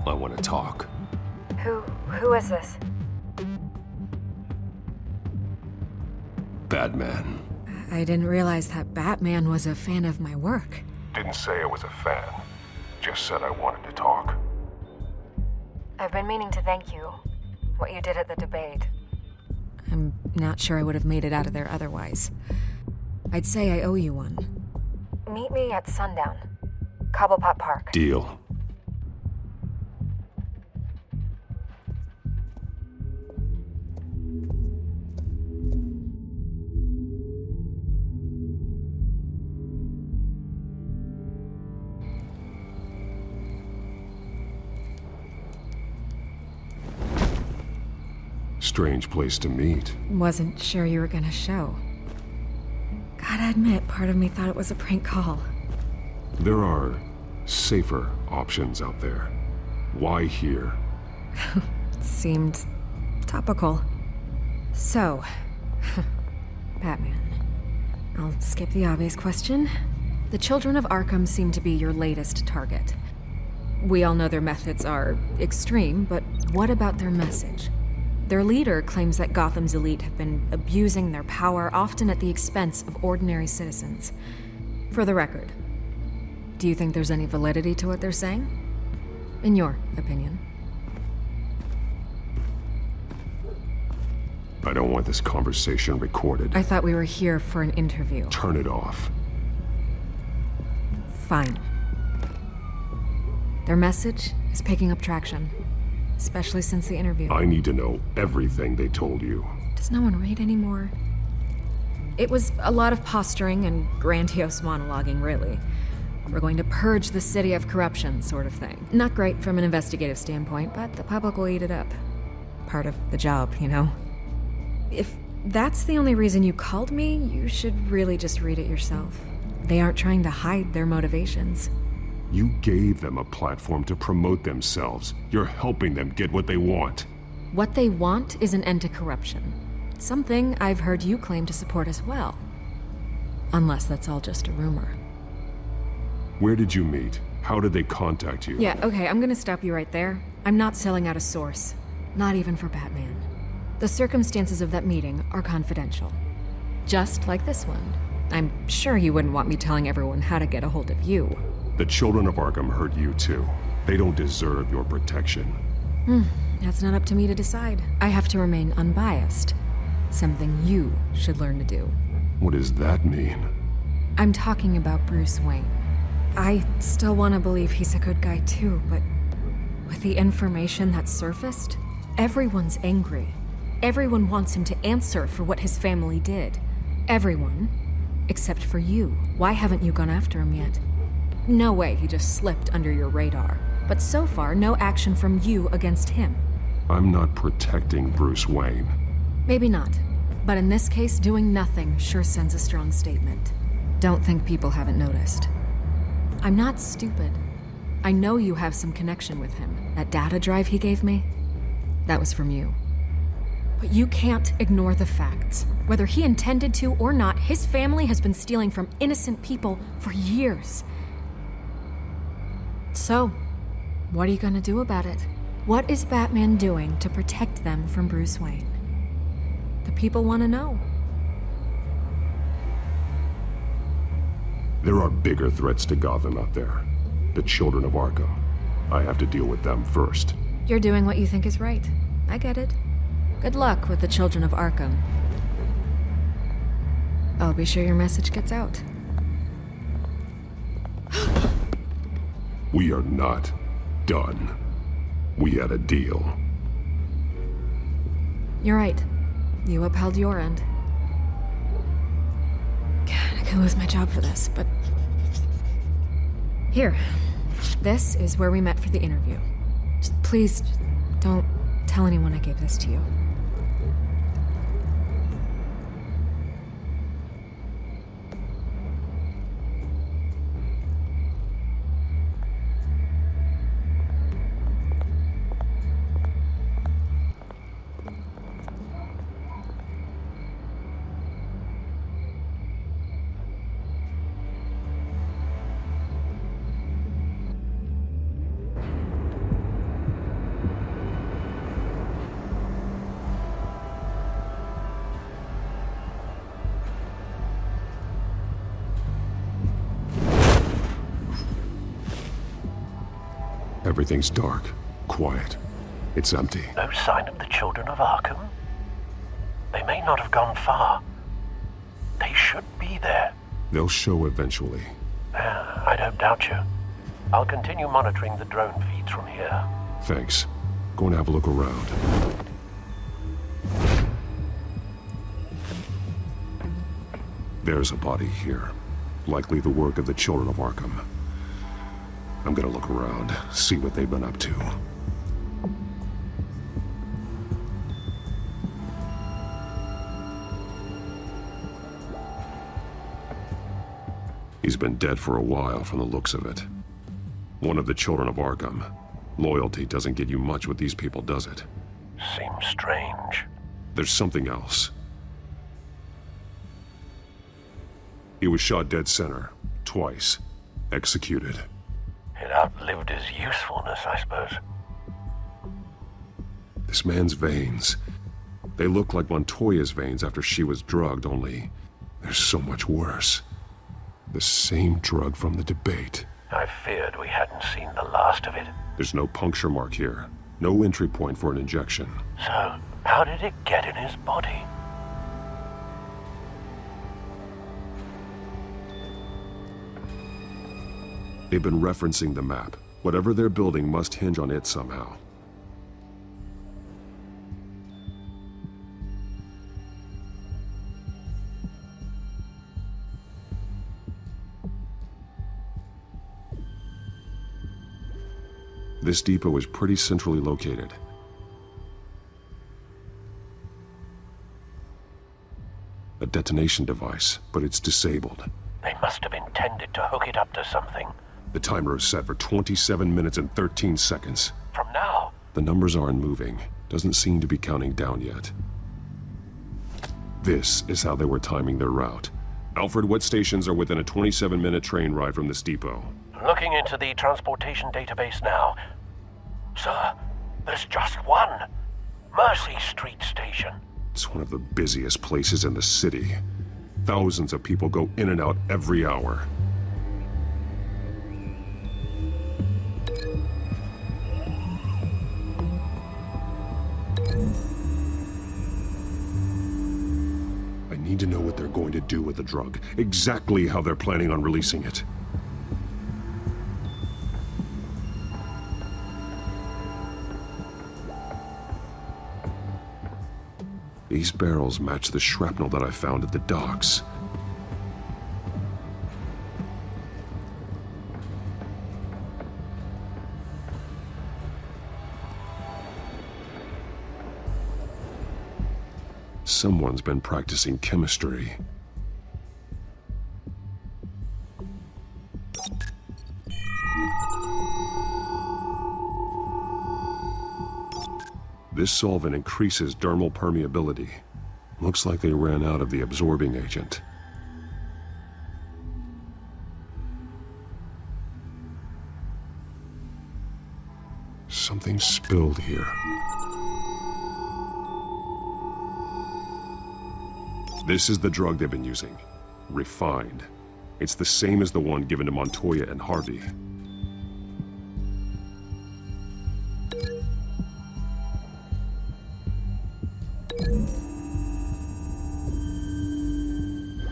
I want to talk. Who is this? Batman. I didn't realize that Batman was a fan of my work. Didn't say I was a fan. Just said I wanted to talk. I've been meaning to thank you. What you did at the debate. I'm not sure I would have made it out of there otherwise. I'd say I owe you one. Meet me at sundown. Cobblepot Park. Deal. Strange place to meet. Wasn't sure you were gonna show. Gotta admit, part of me thought it was a prank call. There are safer options out there. Why here? Seemed topical. So, Batman. I'll skip the obvious question. The Children of Arkham seem to be your latest target. We all know their methods are extreme, but what about their message? Their leader claims that Gotham's elite have been abusing their power, often at the expense of ordinary citizens. For the record, do you think there's any validity to what they're saying? In your opinion? I don't want this conversation recorded. I thought we were here for an interview. Turn it off. Fine. Their message is picking up traction. Especially since the interview. I need to know everything they told you. Does no one read anymore? It was a lot of posturing and grandiose monologuing, really. We're going to purge the city of corruption, sort of thing. Not great from an investigative standpoint, but the public will eat it up. Part of the job, you know? If that's the only reason you called me, you should really just read it yourself. They aren't trying to hide their motivations. You gave them a platform to promote themselves. You're helping them get what they want. What they want is an end to corruption. Something I've heard you claim to support as well. Unless that's all just a rumor. Where did you meet? How did they contact you? Yeah, okay, I'm gonna stop you right there. I'm not selling out a source. Not even for Batman. The circumstances of that meeting are confidential. Just like this one. I'm sure you wouldn't want me telling everyone how to get a hold of you. The children of Arkham heard you too. They don't deserve your protection. That's not up to me to decide. I have to remain unbiased. Something you should learn to do. What does that mean? I'm talking about Bruce Wayne. I still want to believe he's a good guy too, but with the information that surfaced, everyone's angry. Everyone wants him to answer for what his family did. Everyone, except for you. Why haven't you gone after him yet? No way he just slipped under your radar. But so far, no action from you against him. I'm not protecting Bruce Wayne. Maybe not. But in this case, doing nothing sure sends a strong statement. Don't think people haven't noticed. I'm not stupid. I know you have some connection with him. That data drive he gave me, that was from you. But you can't ignore the facts. Whether he intended to or not, his family has been stealing from innocent people for years. So, what are you gonna do about it? What is Batman doing to protect them from Bruce Wayne? The people want to know. There are bigger threats to Gotham out there. The children of Arkham. I have to deal with them first. You're doing what you think is right. I get it. Good luck with the children of Arkham. I'll be sure your message gets out. We are not done. We had a deal. You're right. You upheld your end. God, I could lose my job for this, but... Here. This is where we met for the interview. Please, don't tell anyone I gave this to you. Everything's dark, quiet. It's empty. No sign of the children of Arkham? They may not have gone far. They should be there. They'll show eventually. I don't doubt you. I'll continue monitoring the drone feeds from here. Thanks. Going to have a look around. There's a body here. Likely the work of the children of Arkham. I'm gonna look around, see what they've been up to. He's been dead for a while from the looks of it. One of the children of Arkham. Loyalty doesn't get you much with these people, does it? Seems strange. There's something else. He was shot dead center, twice. Executed. It outlived his usefulness, I suppose. This man's veins. They look like Montoya's veins after she was drugged, only they're so much worse. The same drug from the debate. I feared we hadn't seen the last of it. There's no puncture mark here. No entry point for an injection. So, how did it get in his body? They've been referencing the map. Whatever they're building must hinge on it somehow. This depot is pretty centrally located. A detonation device, but it's disabled. They must have intended to hook it up to something. The timer is set for 27 minutes and 13 seconds. From now? The numbers aren't moving. Doesn't seem to be counting down yet. This is how they were timing their route. Alfred wet stations are within a 27-minute train ride from this depot. Looking into the transportation database now. Sir, there's just one. Mercy Street Station. It's one of the busiest places in the city. Thousands of people go in and out every hour. I need to know what they're going to do with the drug. Exactly how they're planning on releasing it. These barrels match the shrapnel that I found at the docks. Someone's been practicing chemistry. This solvent increases dermal permeability. Looks like they ran out of the absorbing agent. Something spilled here. This is the drug they've been using. Refined. It's the same as the one given to Montoya and Harvey.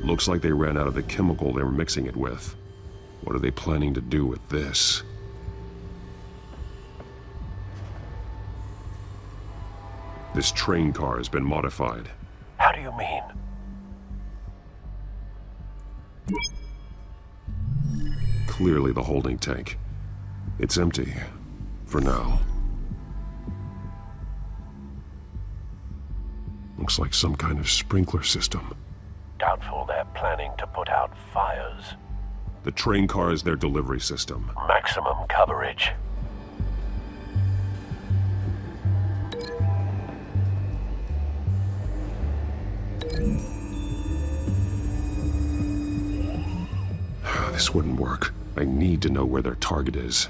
Looks like they ran out of the chemical they were mixing it with. What are they planning to do with this? This train car has been modified. How do you mean? Clearly the holding tank. It's empty. For now. Looks like some kind of sprinkler system. Doubtful they're planning to put out fires. The train car is their delivery system. Maximum coverage. This wouldn't work. I need to know where their target is.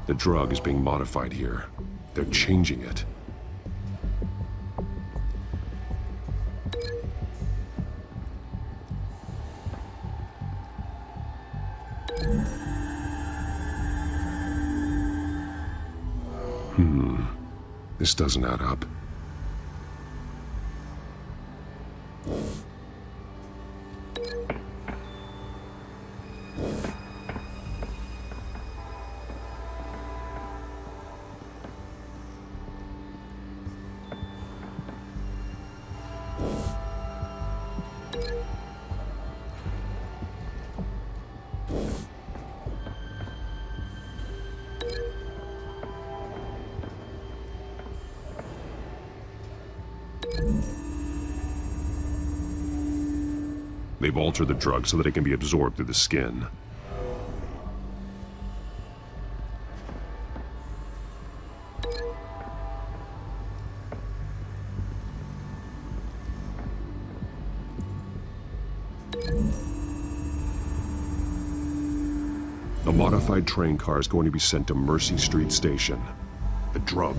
The drug is being modified here. They're changing it. This doesn't add up. They've altered the drug so that it can be absorbed through the skin. A modified train car is going to be sent to Mercy Street Station. The drug.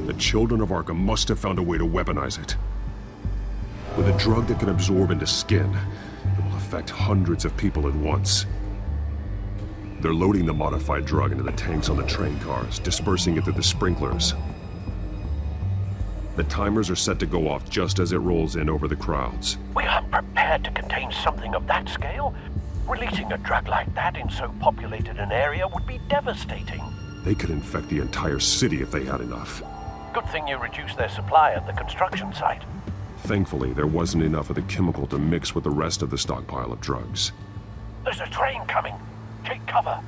The children of Arkham must have found a way to weaponize it. With a drug that can absorb into skin, it will affect hundreds of people at once. They're loading the modified drug into the tanks on the train cars, dispersing it through the sprinklers. The timers are set to go off just as it rolls in over the crowds. We aren't prepared to contain something of that scale. Releasing a drug like that in so populated an area would be devastating. They could infect the entire city if they had enough. Good thing you reduced their supply at the construction site. Thankfully, there wasn't enough of the chemical to mix with the rest of the stockpile of drugs. There's a train coming. Take cover.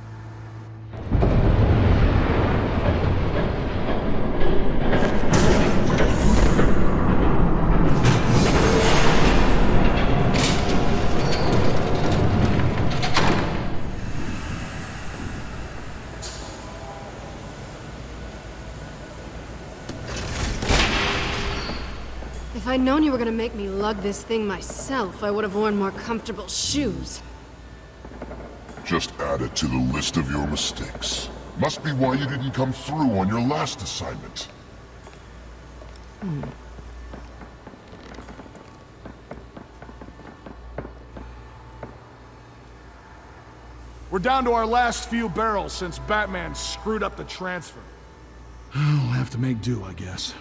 If I'd known you were gonna make me lug this thing myself, I would have worn more comfortable shoes. Just add it to the list of your mistakes. Must be why you didn't come through on your last assignment. We're down to our last few barrels since Batman screwed up the transfer. We'll have to make do, I guess.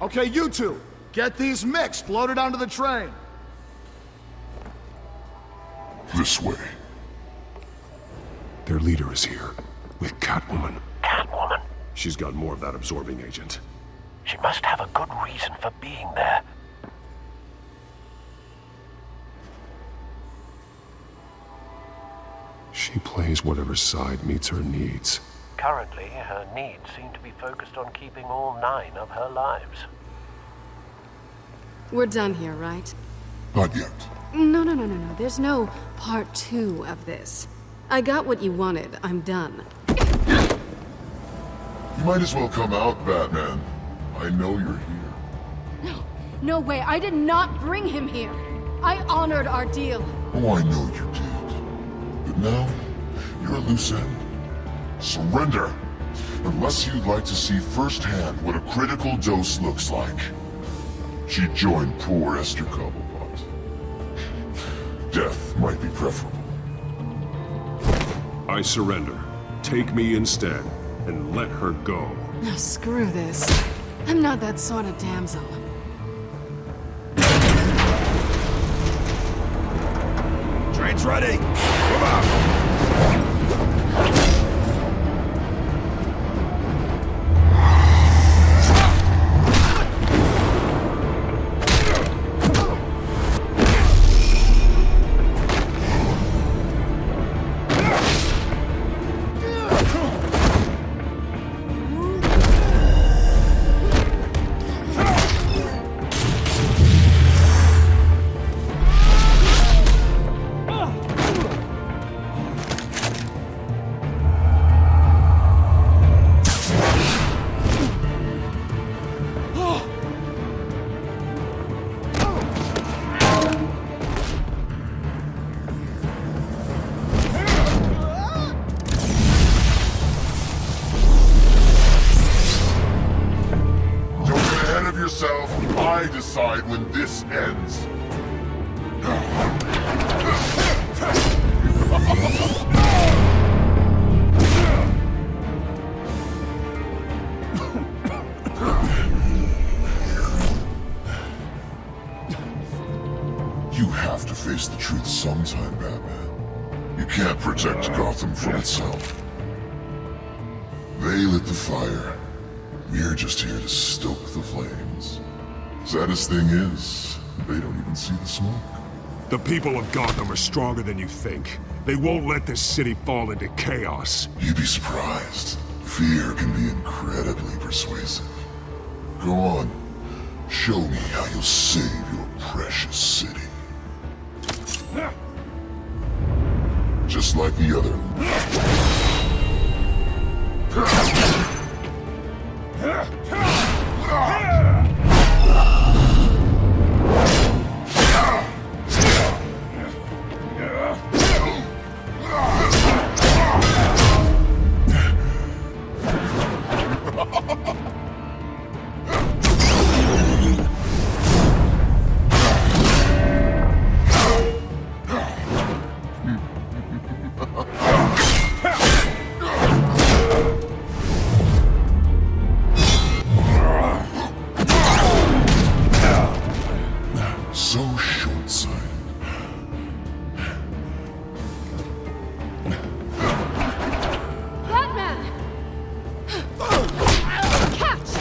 Okay, you two, get these mixed, loaded onto the train. This way. Their leader is here, with Catwoman. Catwoman? She's got more of that absorbing agent. She must have a good reason for being there. She plays whatever side meets her needs. Currently, her needs seem to be focused on keeping all 9 of her lives. We're done here, right? Not yet. No. There's no part 2 of this. I got what you wanted. I'm done. You might as well come out, Batman. I know you're here. No way. I did not bring him here. I honored our deal. Oh, I know you did. But now, you're a loose end. Surrender! Unless you'd like to see firsthand what a critical dose looks like. She joined poor Esther Cobblepot. Death might be preferable. I surrender. Take me instead, and let her go. No, screw this. I'm not that sort of damsel. Train's ready! Move out! I decide when this ends. You have to face the truth sometime, Batman. You can't protect Gotham from itself. They lit the fire. We're just here to stoke the flames. Saddest thing is, they don't even see the smoke. The people of Gotham are stronger than you think. They won't let this city fall into chaos. You'd be surprised. Fear can be incredibly persuasive. Go on. Show me how you'll save your precious city. Just like the other. So short-sighted. Batman! Catch!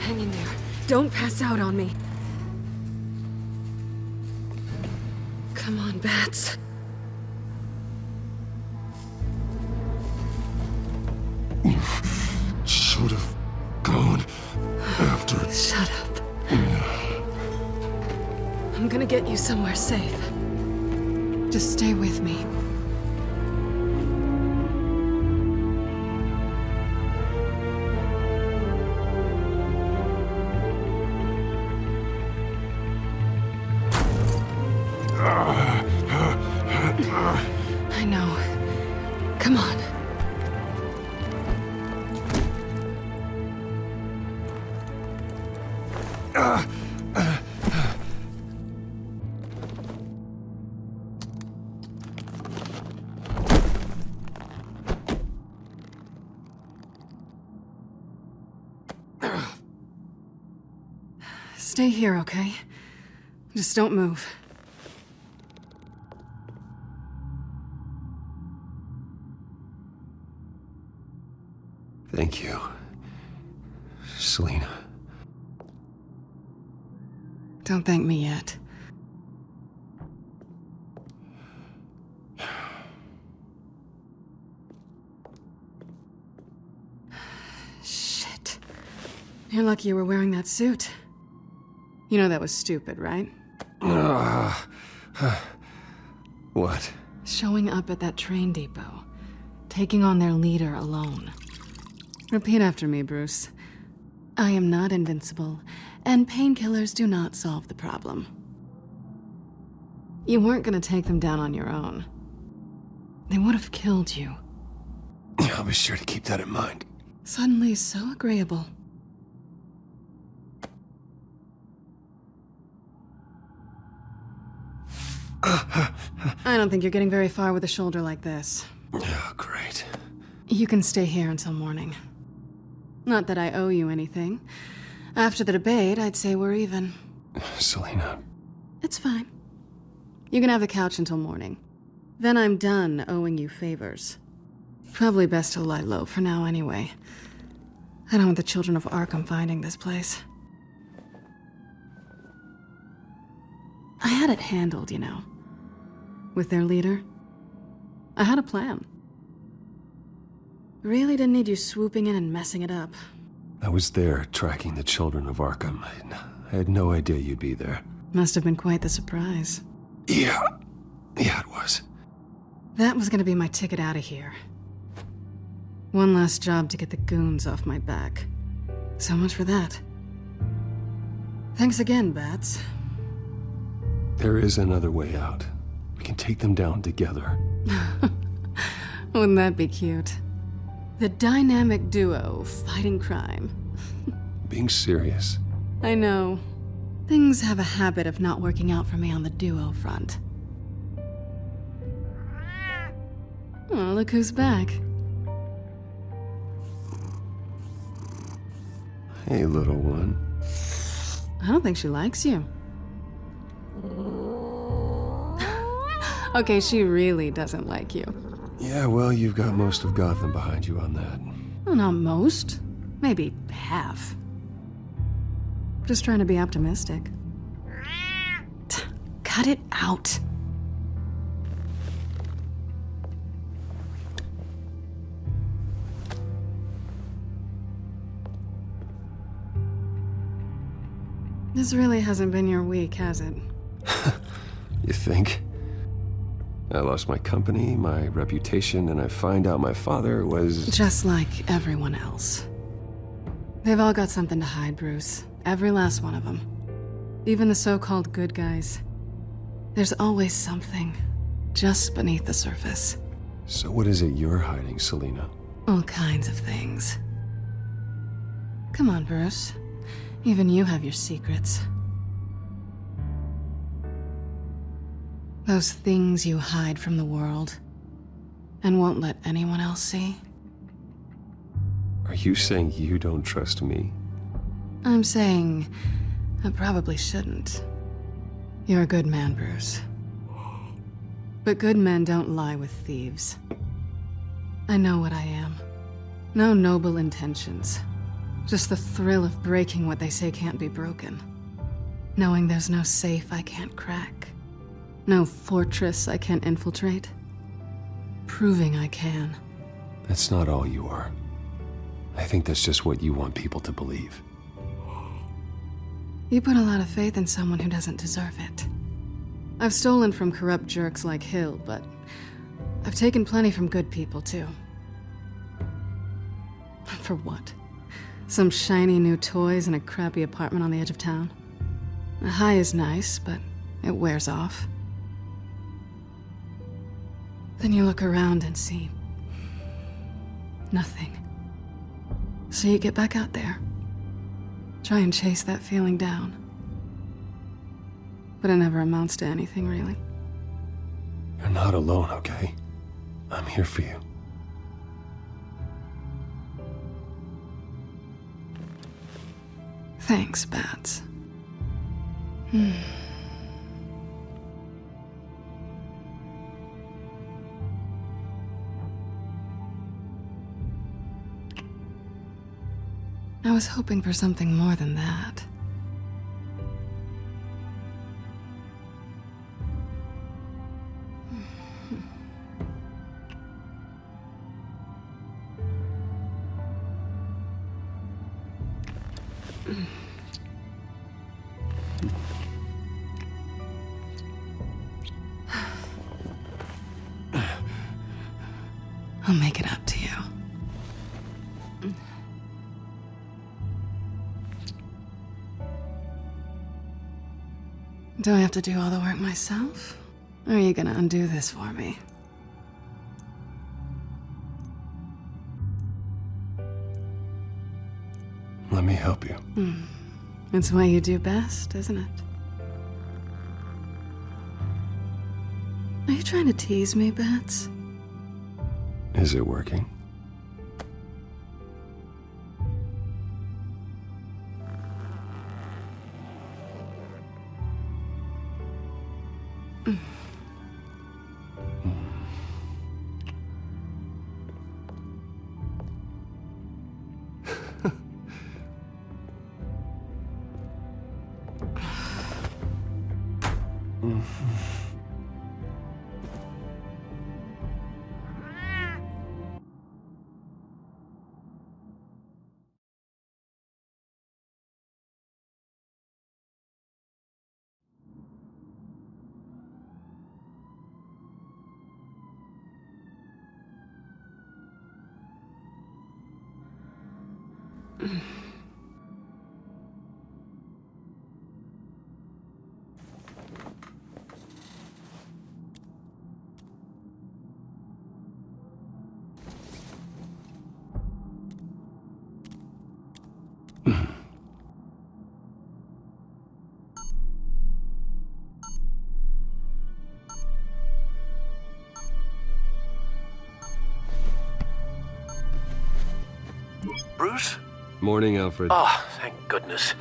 Hang in there. Don't pass out on me. Come on, Bats. Should have gone after. Shut up. I'm gonna get you somewhere safe. Just stay with me. I know. Come on. Stay here, okay? Just don't move. Thank you, Selina. Don't thank me yet. Shit. You're lucky you were wearing that suit. You know that was stupid, right? What? Showing up at that train depot. Taking on their leader alone. Repeat after me, Bruce. I am not invincible, and painkillers do not solve the problem. You weren't gonna take them down on your own. They would have killed you. I'll be sure to keep that in mind. Suddenly so agreeable. I don't think you're getting very far with a shoulder like this. Oh, great. You can stay here until morning. Not that I owe you anything. After the debate, I'd say we're even. Selina. It's fine. You can have the couch until morning. Then I'm done owing you favors. Probably best to lie low for now anyway. I don't want the children of Arkham finding this place. I had it handled, you know. With their leader. I had a plan. Really didn't need you swooping in and messing it up. I was there tracking the children of Arkham. I had no idea you'd be there. Must have been quite the surprise. Yeah, it was. That was gonna be my ticket out of here. One last job to get the goons off my back. So much for that. Thanks again, Bats. There is another way out. We can take them down together. Wouldn't that be cute? The dynamic duo fighting crime. Being serious. I know. Things have a habit of not working out for me on the duo front. Oh, look who's back. Hey, little one. I don't think she likes you. Okay, she really doesn't like you. Yeah, well, you've got most of Gotham behind you on that. Well, not most. Maybe half. Just trying to be optimistic. Cut it out. This really hasn't been your week, has it? You think? I lost my company, my reputation, and I find out my father was... Just like everyone else. They've all got something to hide, Bruce. Every last one of them. Even the so-called good guys. There's always something just beneath the surface. So what is it you're hiding, Selina? All kinds of things. Come on, Bruce. Even you have your secrets. Those things you hide from the world and won't let anyone else see. Are you saying you don't trust me? I'm saying I probably shouldn't. You're a good man, Bruce. But good men don't lie with thieves. I know what I am. No noble intentions. Just the thrill of breaking what they say can't be broken. Knowing there's no safe I can't crack. No fortress I can't infiltrate. Proving I can. That's not all you are. I think that's just what you want people to believe. You put a lot of faith in someone who doesn't deserve it. I've stolen from corrupt jerks like Hill, but I've taken plenty from good people, too. For what? Some shiny new toys and a crappy apartment on the edge of town? The high is nice, but it wears off. Then you look around and see nothing. So you get back out there. Try and chase that feeling down. But it never amounts to anything, really. You're not alone, okay? I'm here for you. Thanks, Bats. I was hoping for something more than that. I'll make it up to you. Do I have to do all the work myself? Or are you gonna undo this for me? Let me help you. It's what you do best, isn't it? Are you trying to tease me, Bats? Is it working? Bruce? Morning, Alfred. Oh, thank goodness.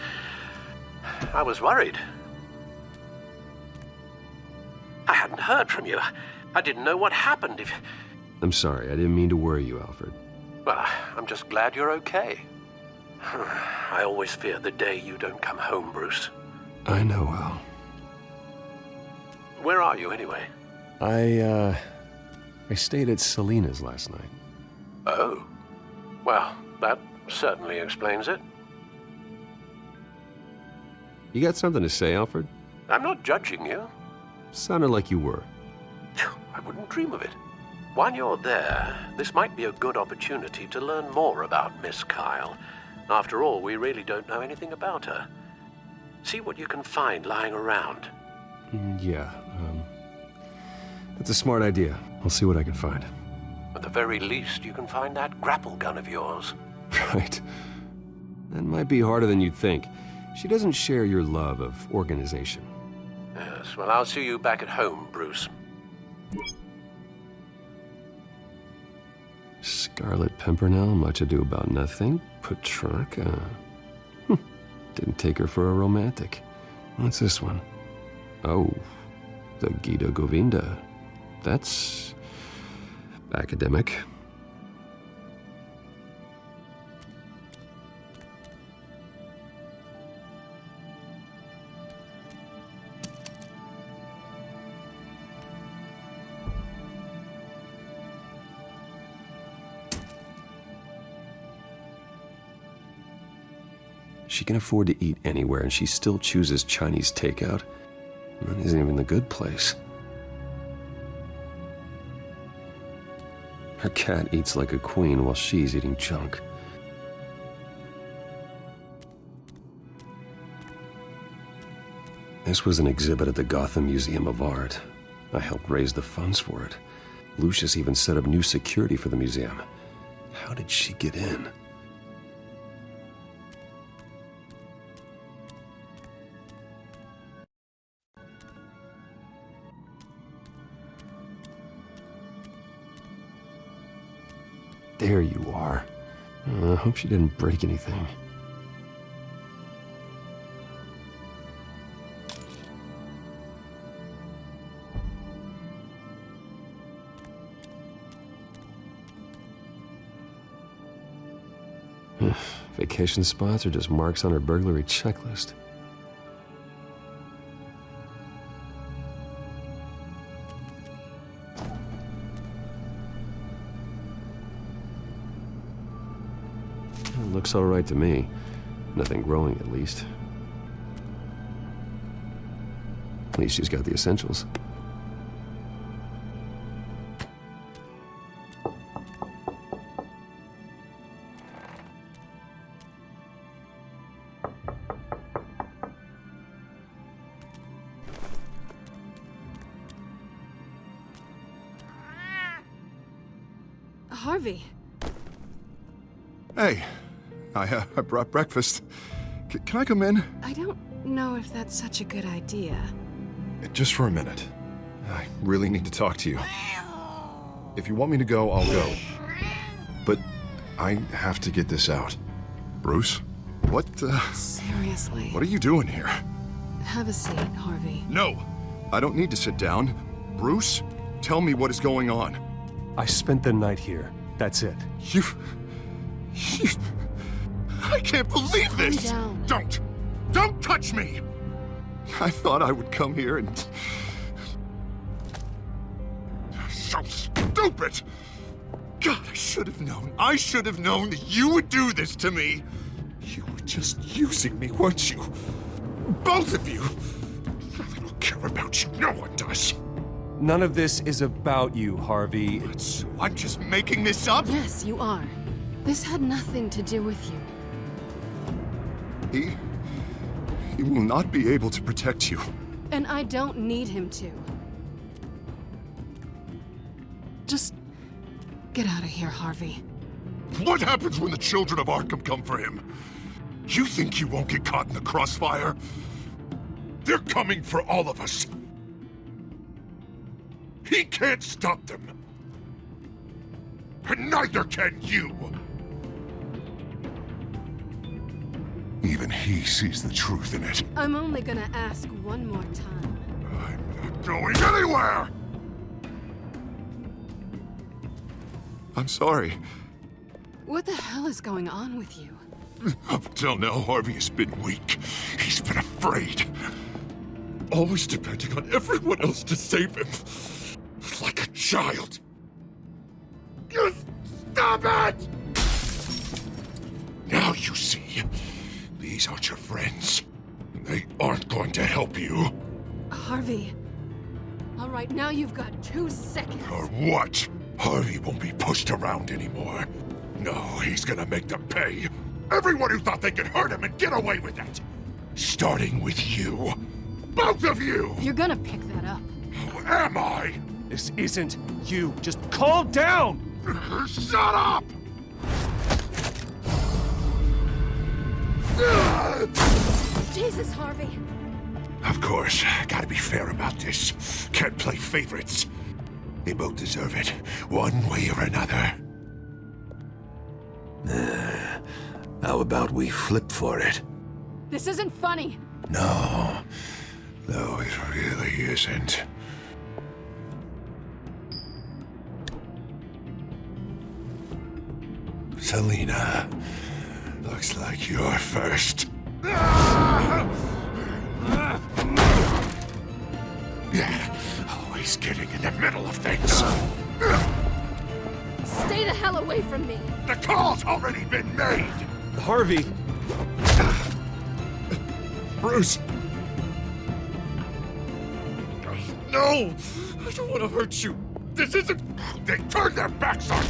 I was worried. I hadn't heard from you. I didn't know what happened. I'm sorry, I didn't mean to worry you, Alfred. Well, I'm just glad you're okay. I always fear the day you don't come home, Bruce. I know, Al. Where are you, anyway? I stayed at Selena's last night. Oh. Well, that certainly explains it. You got something to say, Alfred? I'm not judging you. Sounded like you were. I wouldn't dream of it. While you're there, this might be a good opportunity to learn more about Miss Kyle. After all, we really don't know anything about her. See what you can find lying around. Yeah, that's a smart idea. I'll see what I can find. At the very least, you can find that grapple gun of yours. Right. That might be harder than you'd think. She doesn't share your love of organization. Yes, well, I'll see you back at home, Bruce. Scarlet Pimpernel, Much Ado About Nothing, Petrarca. Didn't take her for a romantic. What's this one? Oh, the Gita Govinda. That's academic. She can afford to eat anywhere, and she still chooses Chinese takeout. That isn't even the good place. Her cat eats like a queen while she's eating junk. This was an exhibit at the Gotham Museum of Art. I helped raise the funds for it. Lucius even set up new security for the museum. How did she get in? There you are. I hope she didn't break anything. Vacation spots are just marks on her burglary checklist. Looks all right to me. Nothing growing, at least. At least she's got the essentials. Harvey. Hey. I brought breakfast. Can I come in? I don't know if that's such a good idea. Just for a minute. I really need to talk to you. If you want me to go, I'll go. But I have to get this out. Bruce? What, Seriously. What are you doing here? Have a seat, Harvey. No! I don't need to sit down. Bruce, tell me what is going on. I spent the night here. That's it. You... I can't believe this! Calm down. Don't touch me! I thought I would come here and... So stupid! God, I should have known. I should have known that you would do this to me. You were just using me, weren't you? Both of you! I don't care about you. No one does. None of this is about you, Harvey. So I'm just making this up? Yes, you are. This had nothing to do with you. He will not be able to protect you. And I don't need him to. Just get out of here, Harvey. What happens when the children of Arkham come for him? You think you won't get caught in the crossfire? They're coming for all of us. He can't stop them. And neither can you. Even he sees the truth in it. I'm only gonna ask one more time. I'm not going anywhere! I'm sorry. What the hell is going on with you? Up until now, Harvey has been weak. He's been afraid. Always depending on everyone else to save him. Like a child. You stop it! Now you see. These aren't your friends. They aren't going to help you. Harvey. All right, now you've got 2 seconds. Or what? Harvey won't be pushed around anymore. No, he's gonna make them pay. Everyone who thought they could hurt him and get away with it. Starting with you. Both of you! You're gonna pick that up. Who am I? This isn't you. Just calm down! Shut up! Jesus, Harvey. Of course, gotta be fair about this. Can't play favorites. They both deserve it, one way or another. How about we flip for it? This isn't funny. No, it really isn't. Selina, looks like you're first. Yeah, always getting in the middle of things. Stay the hell away from me. The call's already been made. Harvey! Bruce! No! I don't want to hurt you. This isn't... They turned their backs on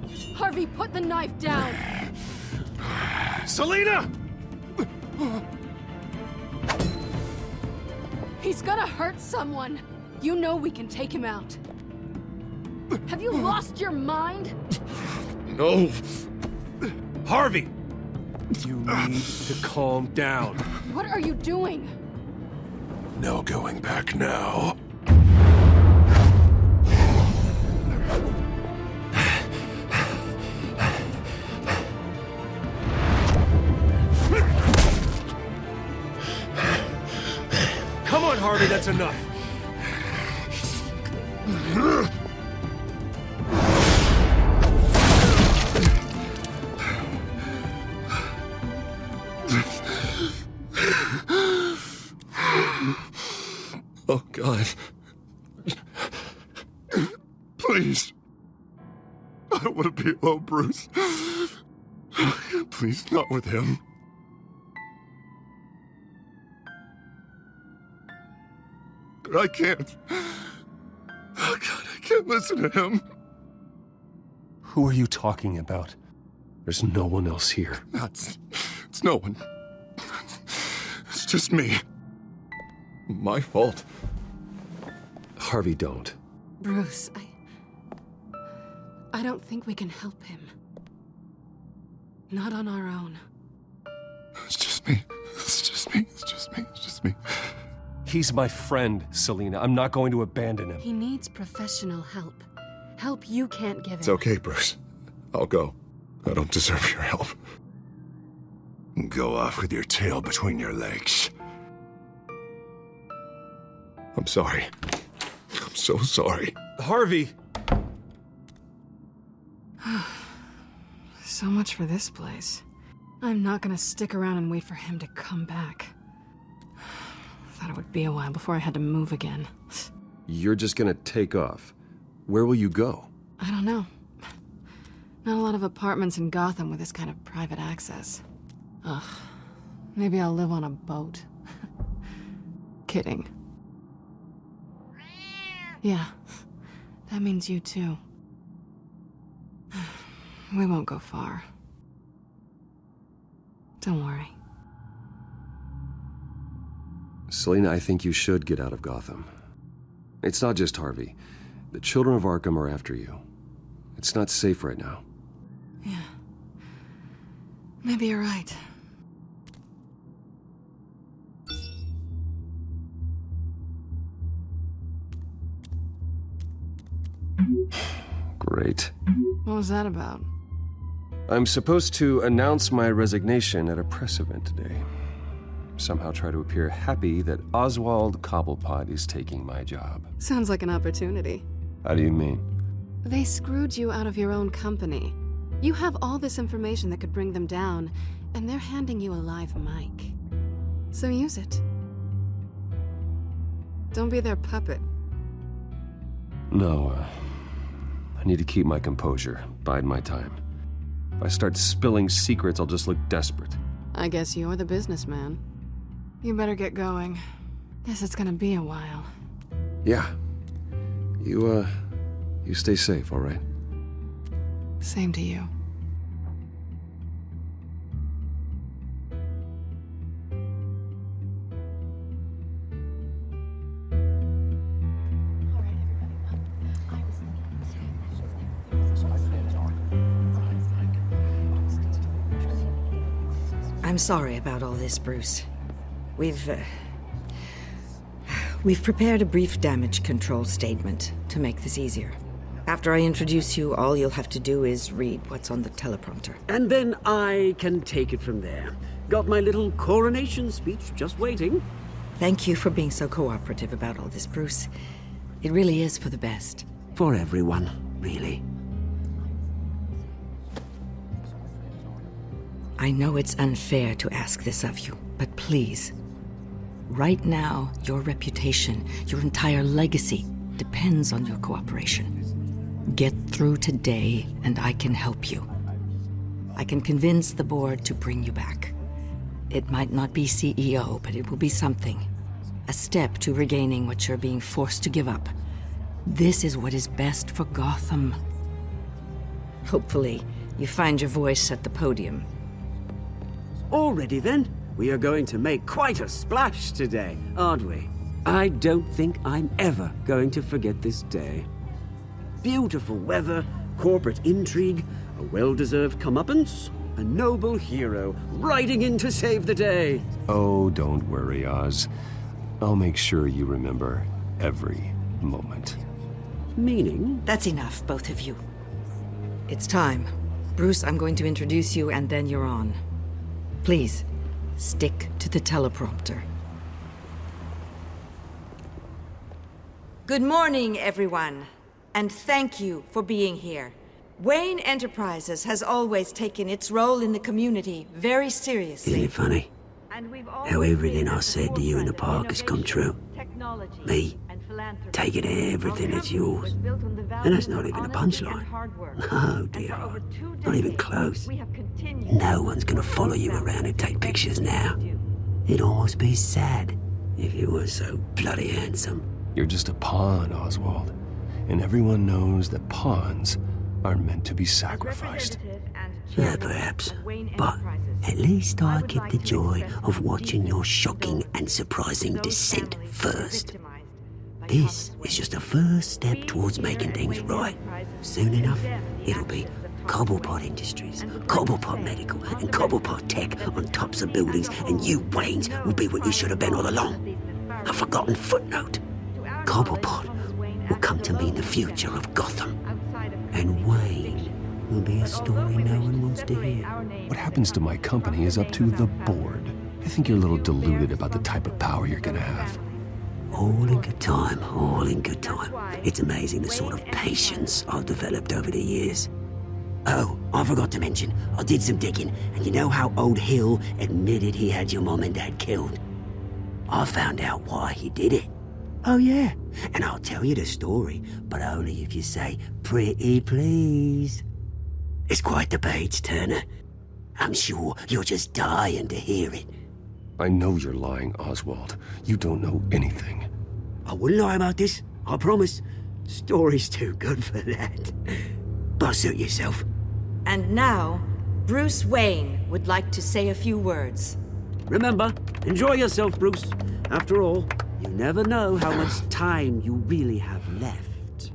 you. Harvey, put the knife down. Selina! He's gonna hurt someone. You know we can take him out. Have you lost your mind? No. Harvey! You need to calm down. What are you doing? No going back now. Come on, Harvey, that's enough. Oh, God. Please. I don't want to be alone, Bruce. Please, not with him. But I can't. Oh, God, I can't listen to him. Who are you talking about? There's no one else here. It's no one. It's just me. My fault. Harvey, don't. Bruce, I don't think we can help him. Not on our own. It's just me. It's just me. It's just me. It's just me. He's my friend, Selina. I'm not going to abandon him. He needs professional help. Help you can't give him. It's okay, Bruce. I'll go. I don't deserve your help. Go off with your tail between your legs. I'm sorry. I'm so sorry. Harvey! So much for this place. I'm not gonna stick around and wait for him to come back. Thought it would be a while before I had to move again. You're just gonna take off. Where will you go? I don't know. Not a lot of apartments in Gotham with this kind of private access. Ugh. Maybe I'll live on a boat. Kidding. Yeah. That means you too. We won't go far. Don't worry. Selina, I think you should get out of Gotham. It's not just Harvey. The children of Arkham are after you. It's not safe right now. Yeah. Maybe you're right. Great. What was that about? I'm supposed to announce my resignation at a press event today. somehow try to appear happy that Oswald Cobblepot is taking my job. Sounds like an opportunity. How do you mean? They screwed you out of your own company. You have all this information that could bring them down, and they're handing you a live mic. So use it. Don't be their puppet. No, I need to keep my composure, bide my time. If I start spilling secrets, I'll just look desperate. I guess you're the businessman. You better get going. Guess it's gonna be a while. Yeah. You stay safe, all right? Same to you. I'm sorry about all this, Bruce. We've prepared a brief damage control statement to make this easier. After I introduce you, all you'll have to do is read what's on the teleprompter. And then I can take it from there. Got my little coronation speech just waiting. Thank you for being so cooperative about all this, Bruce. It really is for the best. For everyone, really. I know it's unfair to ask this of you, but please. Right now, your reputation, your entire legacy, depends on your cooperation. Get through today, and I can help you. I can convince the board to bring you back. It might not be CEO, but it will be something. A step to regaining what you're being forced to give up. This is what is best for Gotham. Hopefully, you find your voice at the podium. Already then, we are going to make quite a splash today, aren't we? I don't think I'm ever going to forget this day. Beautiful weather, corporate intrigue, a well-deserved comeuppance, a noble hero riding in to save the day. Oh, don't worry, Oz. I'll make sure you remember every moment. Meaning? That's enough, both of you. It's time. Bruce, I'm going to introduce you, and then you're on. Please, stick to the teleprompter. Good morning, everyone, and thank you for being here. Wayne Enterprises has always taken its role in the community very seriously. Isn't it funny? How everything I said to you in the park has come true. Me, taking everything that's yours. And that's not even a punchline. No, dear heart. Not even close. No one's gonna follow you around and take pictures now. It'd almost be sad if you were so bloody handsome. You're just a pawn, Oswald. And everyone knows that pawns are meant to be sacrificed. Yeah, perhaps. But at least I get the joy of watching your shocking and surprising descent first. This is just a first step towards making things right. Soon enough, it'll be Cobblepot Industries, Cobblepot Medical, and Cobblepot Tech on tops of buildings, and you, Waynes, will be what you should have been all along. A forgotten footnote. Cobblepot will come to mean the future of Gotham. And Wayne will be a story no one wants to hear. What happens to my company is up to the board. I think you're a little deluded about the type of power you're gonna have. All in good time, all in good time. It's amazing the sort of patience I've developed over the years. Oh, I forgot to mention, I did some digging, and you know how old Hill admitted he had your mom and dad killed? I found out why he did it. Oh yeah, and I'll tell you the story, but only if you say, pretty please. It's quite the page turner. I'm sure you're just dying to hear it. I know you're lying, Oswald. You don't know anything. I wouldn't lie about this, I promise. Story's too good for that. But suit yourself. And now, Bruce Wayne would like to say a few words. Remember, enjoy yourself, Bruce. After all, you never know how much time you really have left.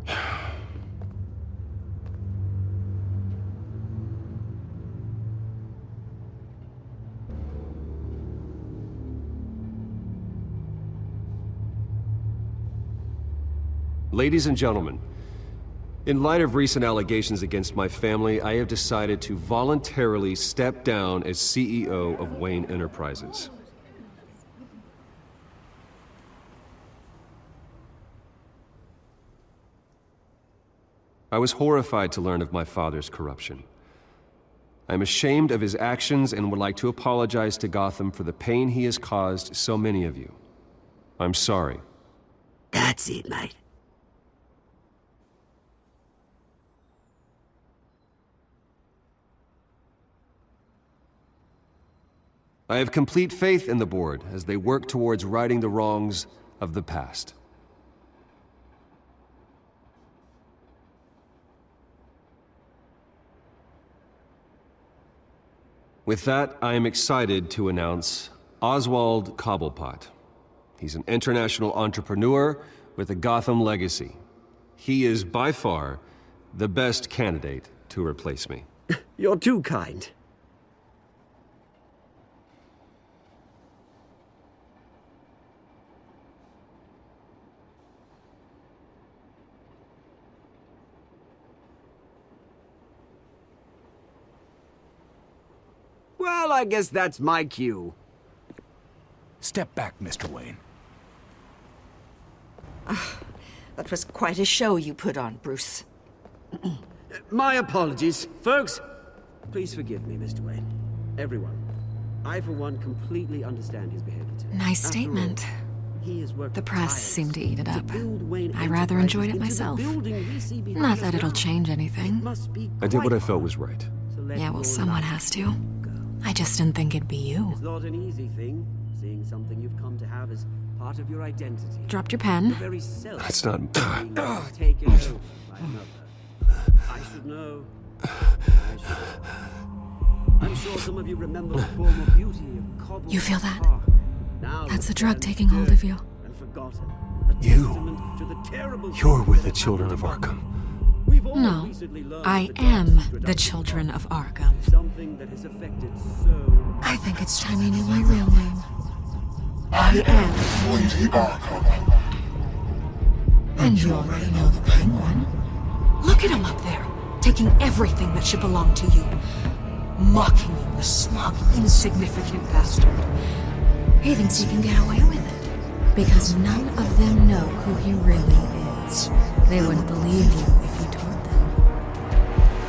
Ladies and gentlemen, in light of recent allegations against my family, I have decided to voluntarily step down as CEO of Wayne Enterprises. I was horrified to learn of my father's corruption. I'm ashamed of his actions and would like to apologize to Gotham for the pain he has caused so many of you. I'm sorry. That's it, mate. I have complete faith in the board as they work towards righting the wrongs of the past. With that, I am excited to announce Oswald Cobblepot. He's an international entrepreneur with a Gotham legacy. He is by far the best candidate to replace me. You're too kind. Well, I guess that's my cue. Step back, Mr. Wayne. That was quite a show you put on, Bruce. My apologies. Folks, please forgive me, Mr. Wayne. Everyone. I, for one, completely understand his behavior today. Nice statement. The press seemed to eat it up. I rather enjoyed it myself. Not that it'll change anything. I did what I felt was right. Yeah, well, someone has to. I just didn't think it'd be you. It's not an easy thing, seeing something you've come to have as part of your identity. Dropped your pen. The very self That's not... taken over by another. I should know. I'm sure some of you remember the former beauty of Cobble. You feel that? Park. Now That's the drug taking hold of you. and forgotten. You're with the children of Arkham. No, I am the children of Arkham. I think it's time you knew my real name. I am Lady Arkham. And you already know the Penguin. Look at him up there, taking everything that should belong to you. Mocking you, the smug, insignificant bastard. He thinks he can get away with it, because none of them know who he really is. They wouldn't believe you if you told them.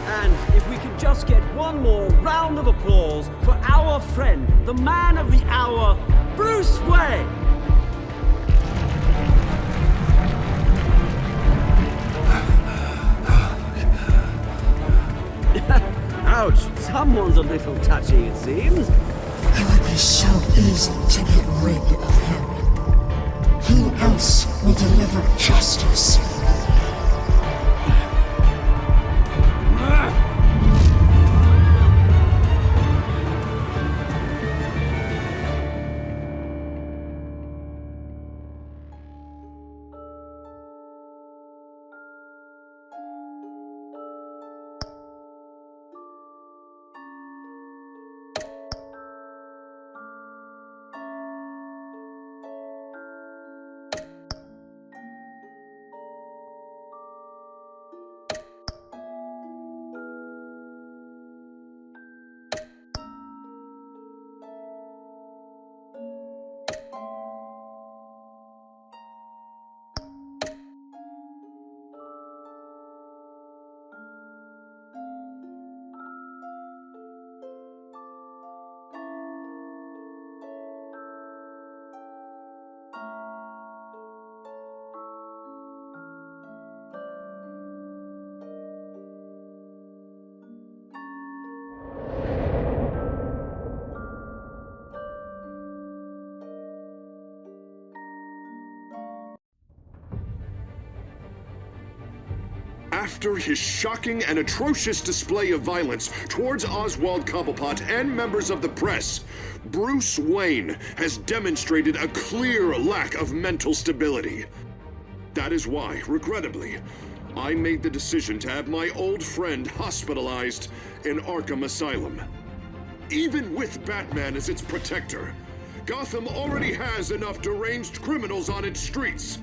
And if we could just get one more round of applause for our friend, the man of the hour, Bruce Wayne! Ouch, someone's a little touchy, it seems. It would be so easy to get rid of him. Who else will deliver justice? After his shocking and atrocious display of violence towards Oswald Cobblepot and members of the press, Bruce Wayne has demonstrated a clear lack of mental stability. That is why, regrettably, I made the decision to have my old friend hospitalized in Arkham Asylum. Even with Batman as its protector, Gotham already has enough deranged criminals on its streets.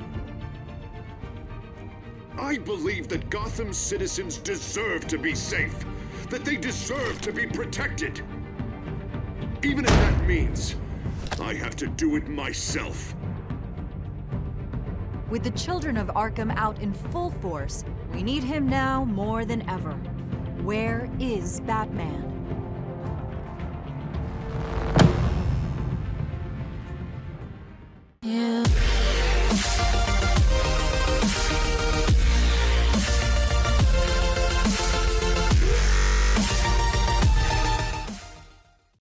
I believe that Gotham's citizens deserve to be safe, that they deserve to be protected. Even if that means I have to do it myself. With the children of Arkham out in full force, We need him now more than ever. Where is Batman?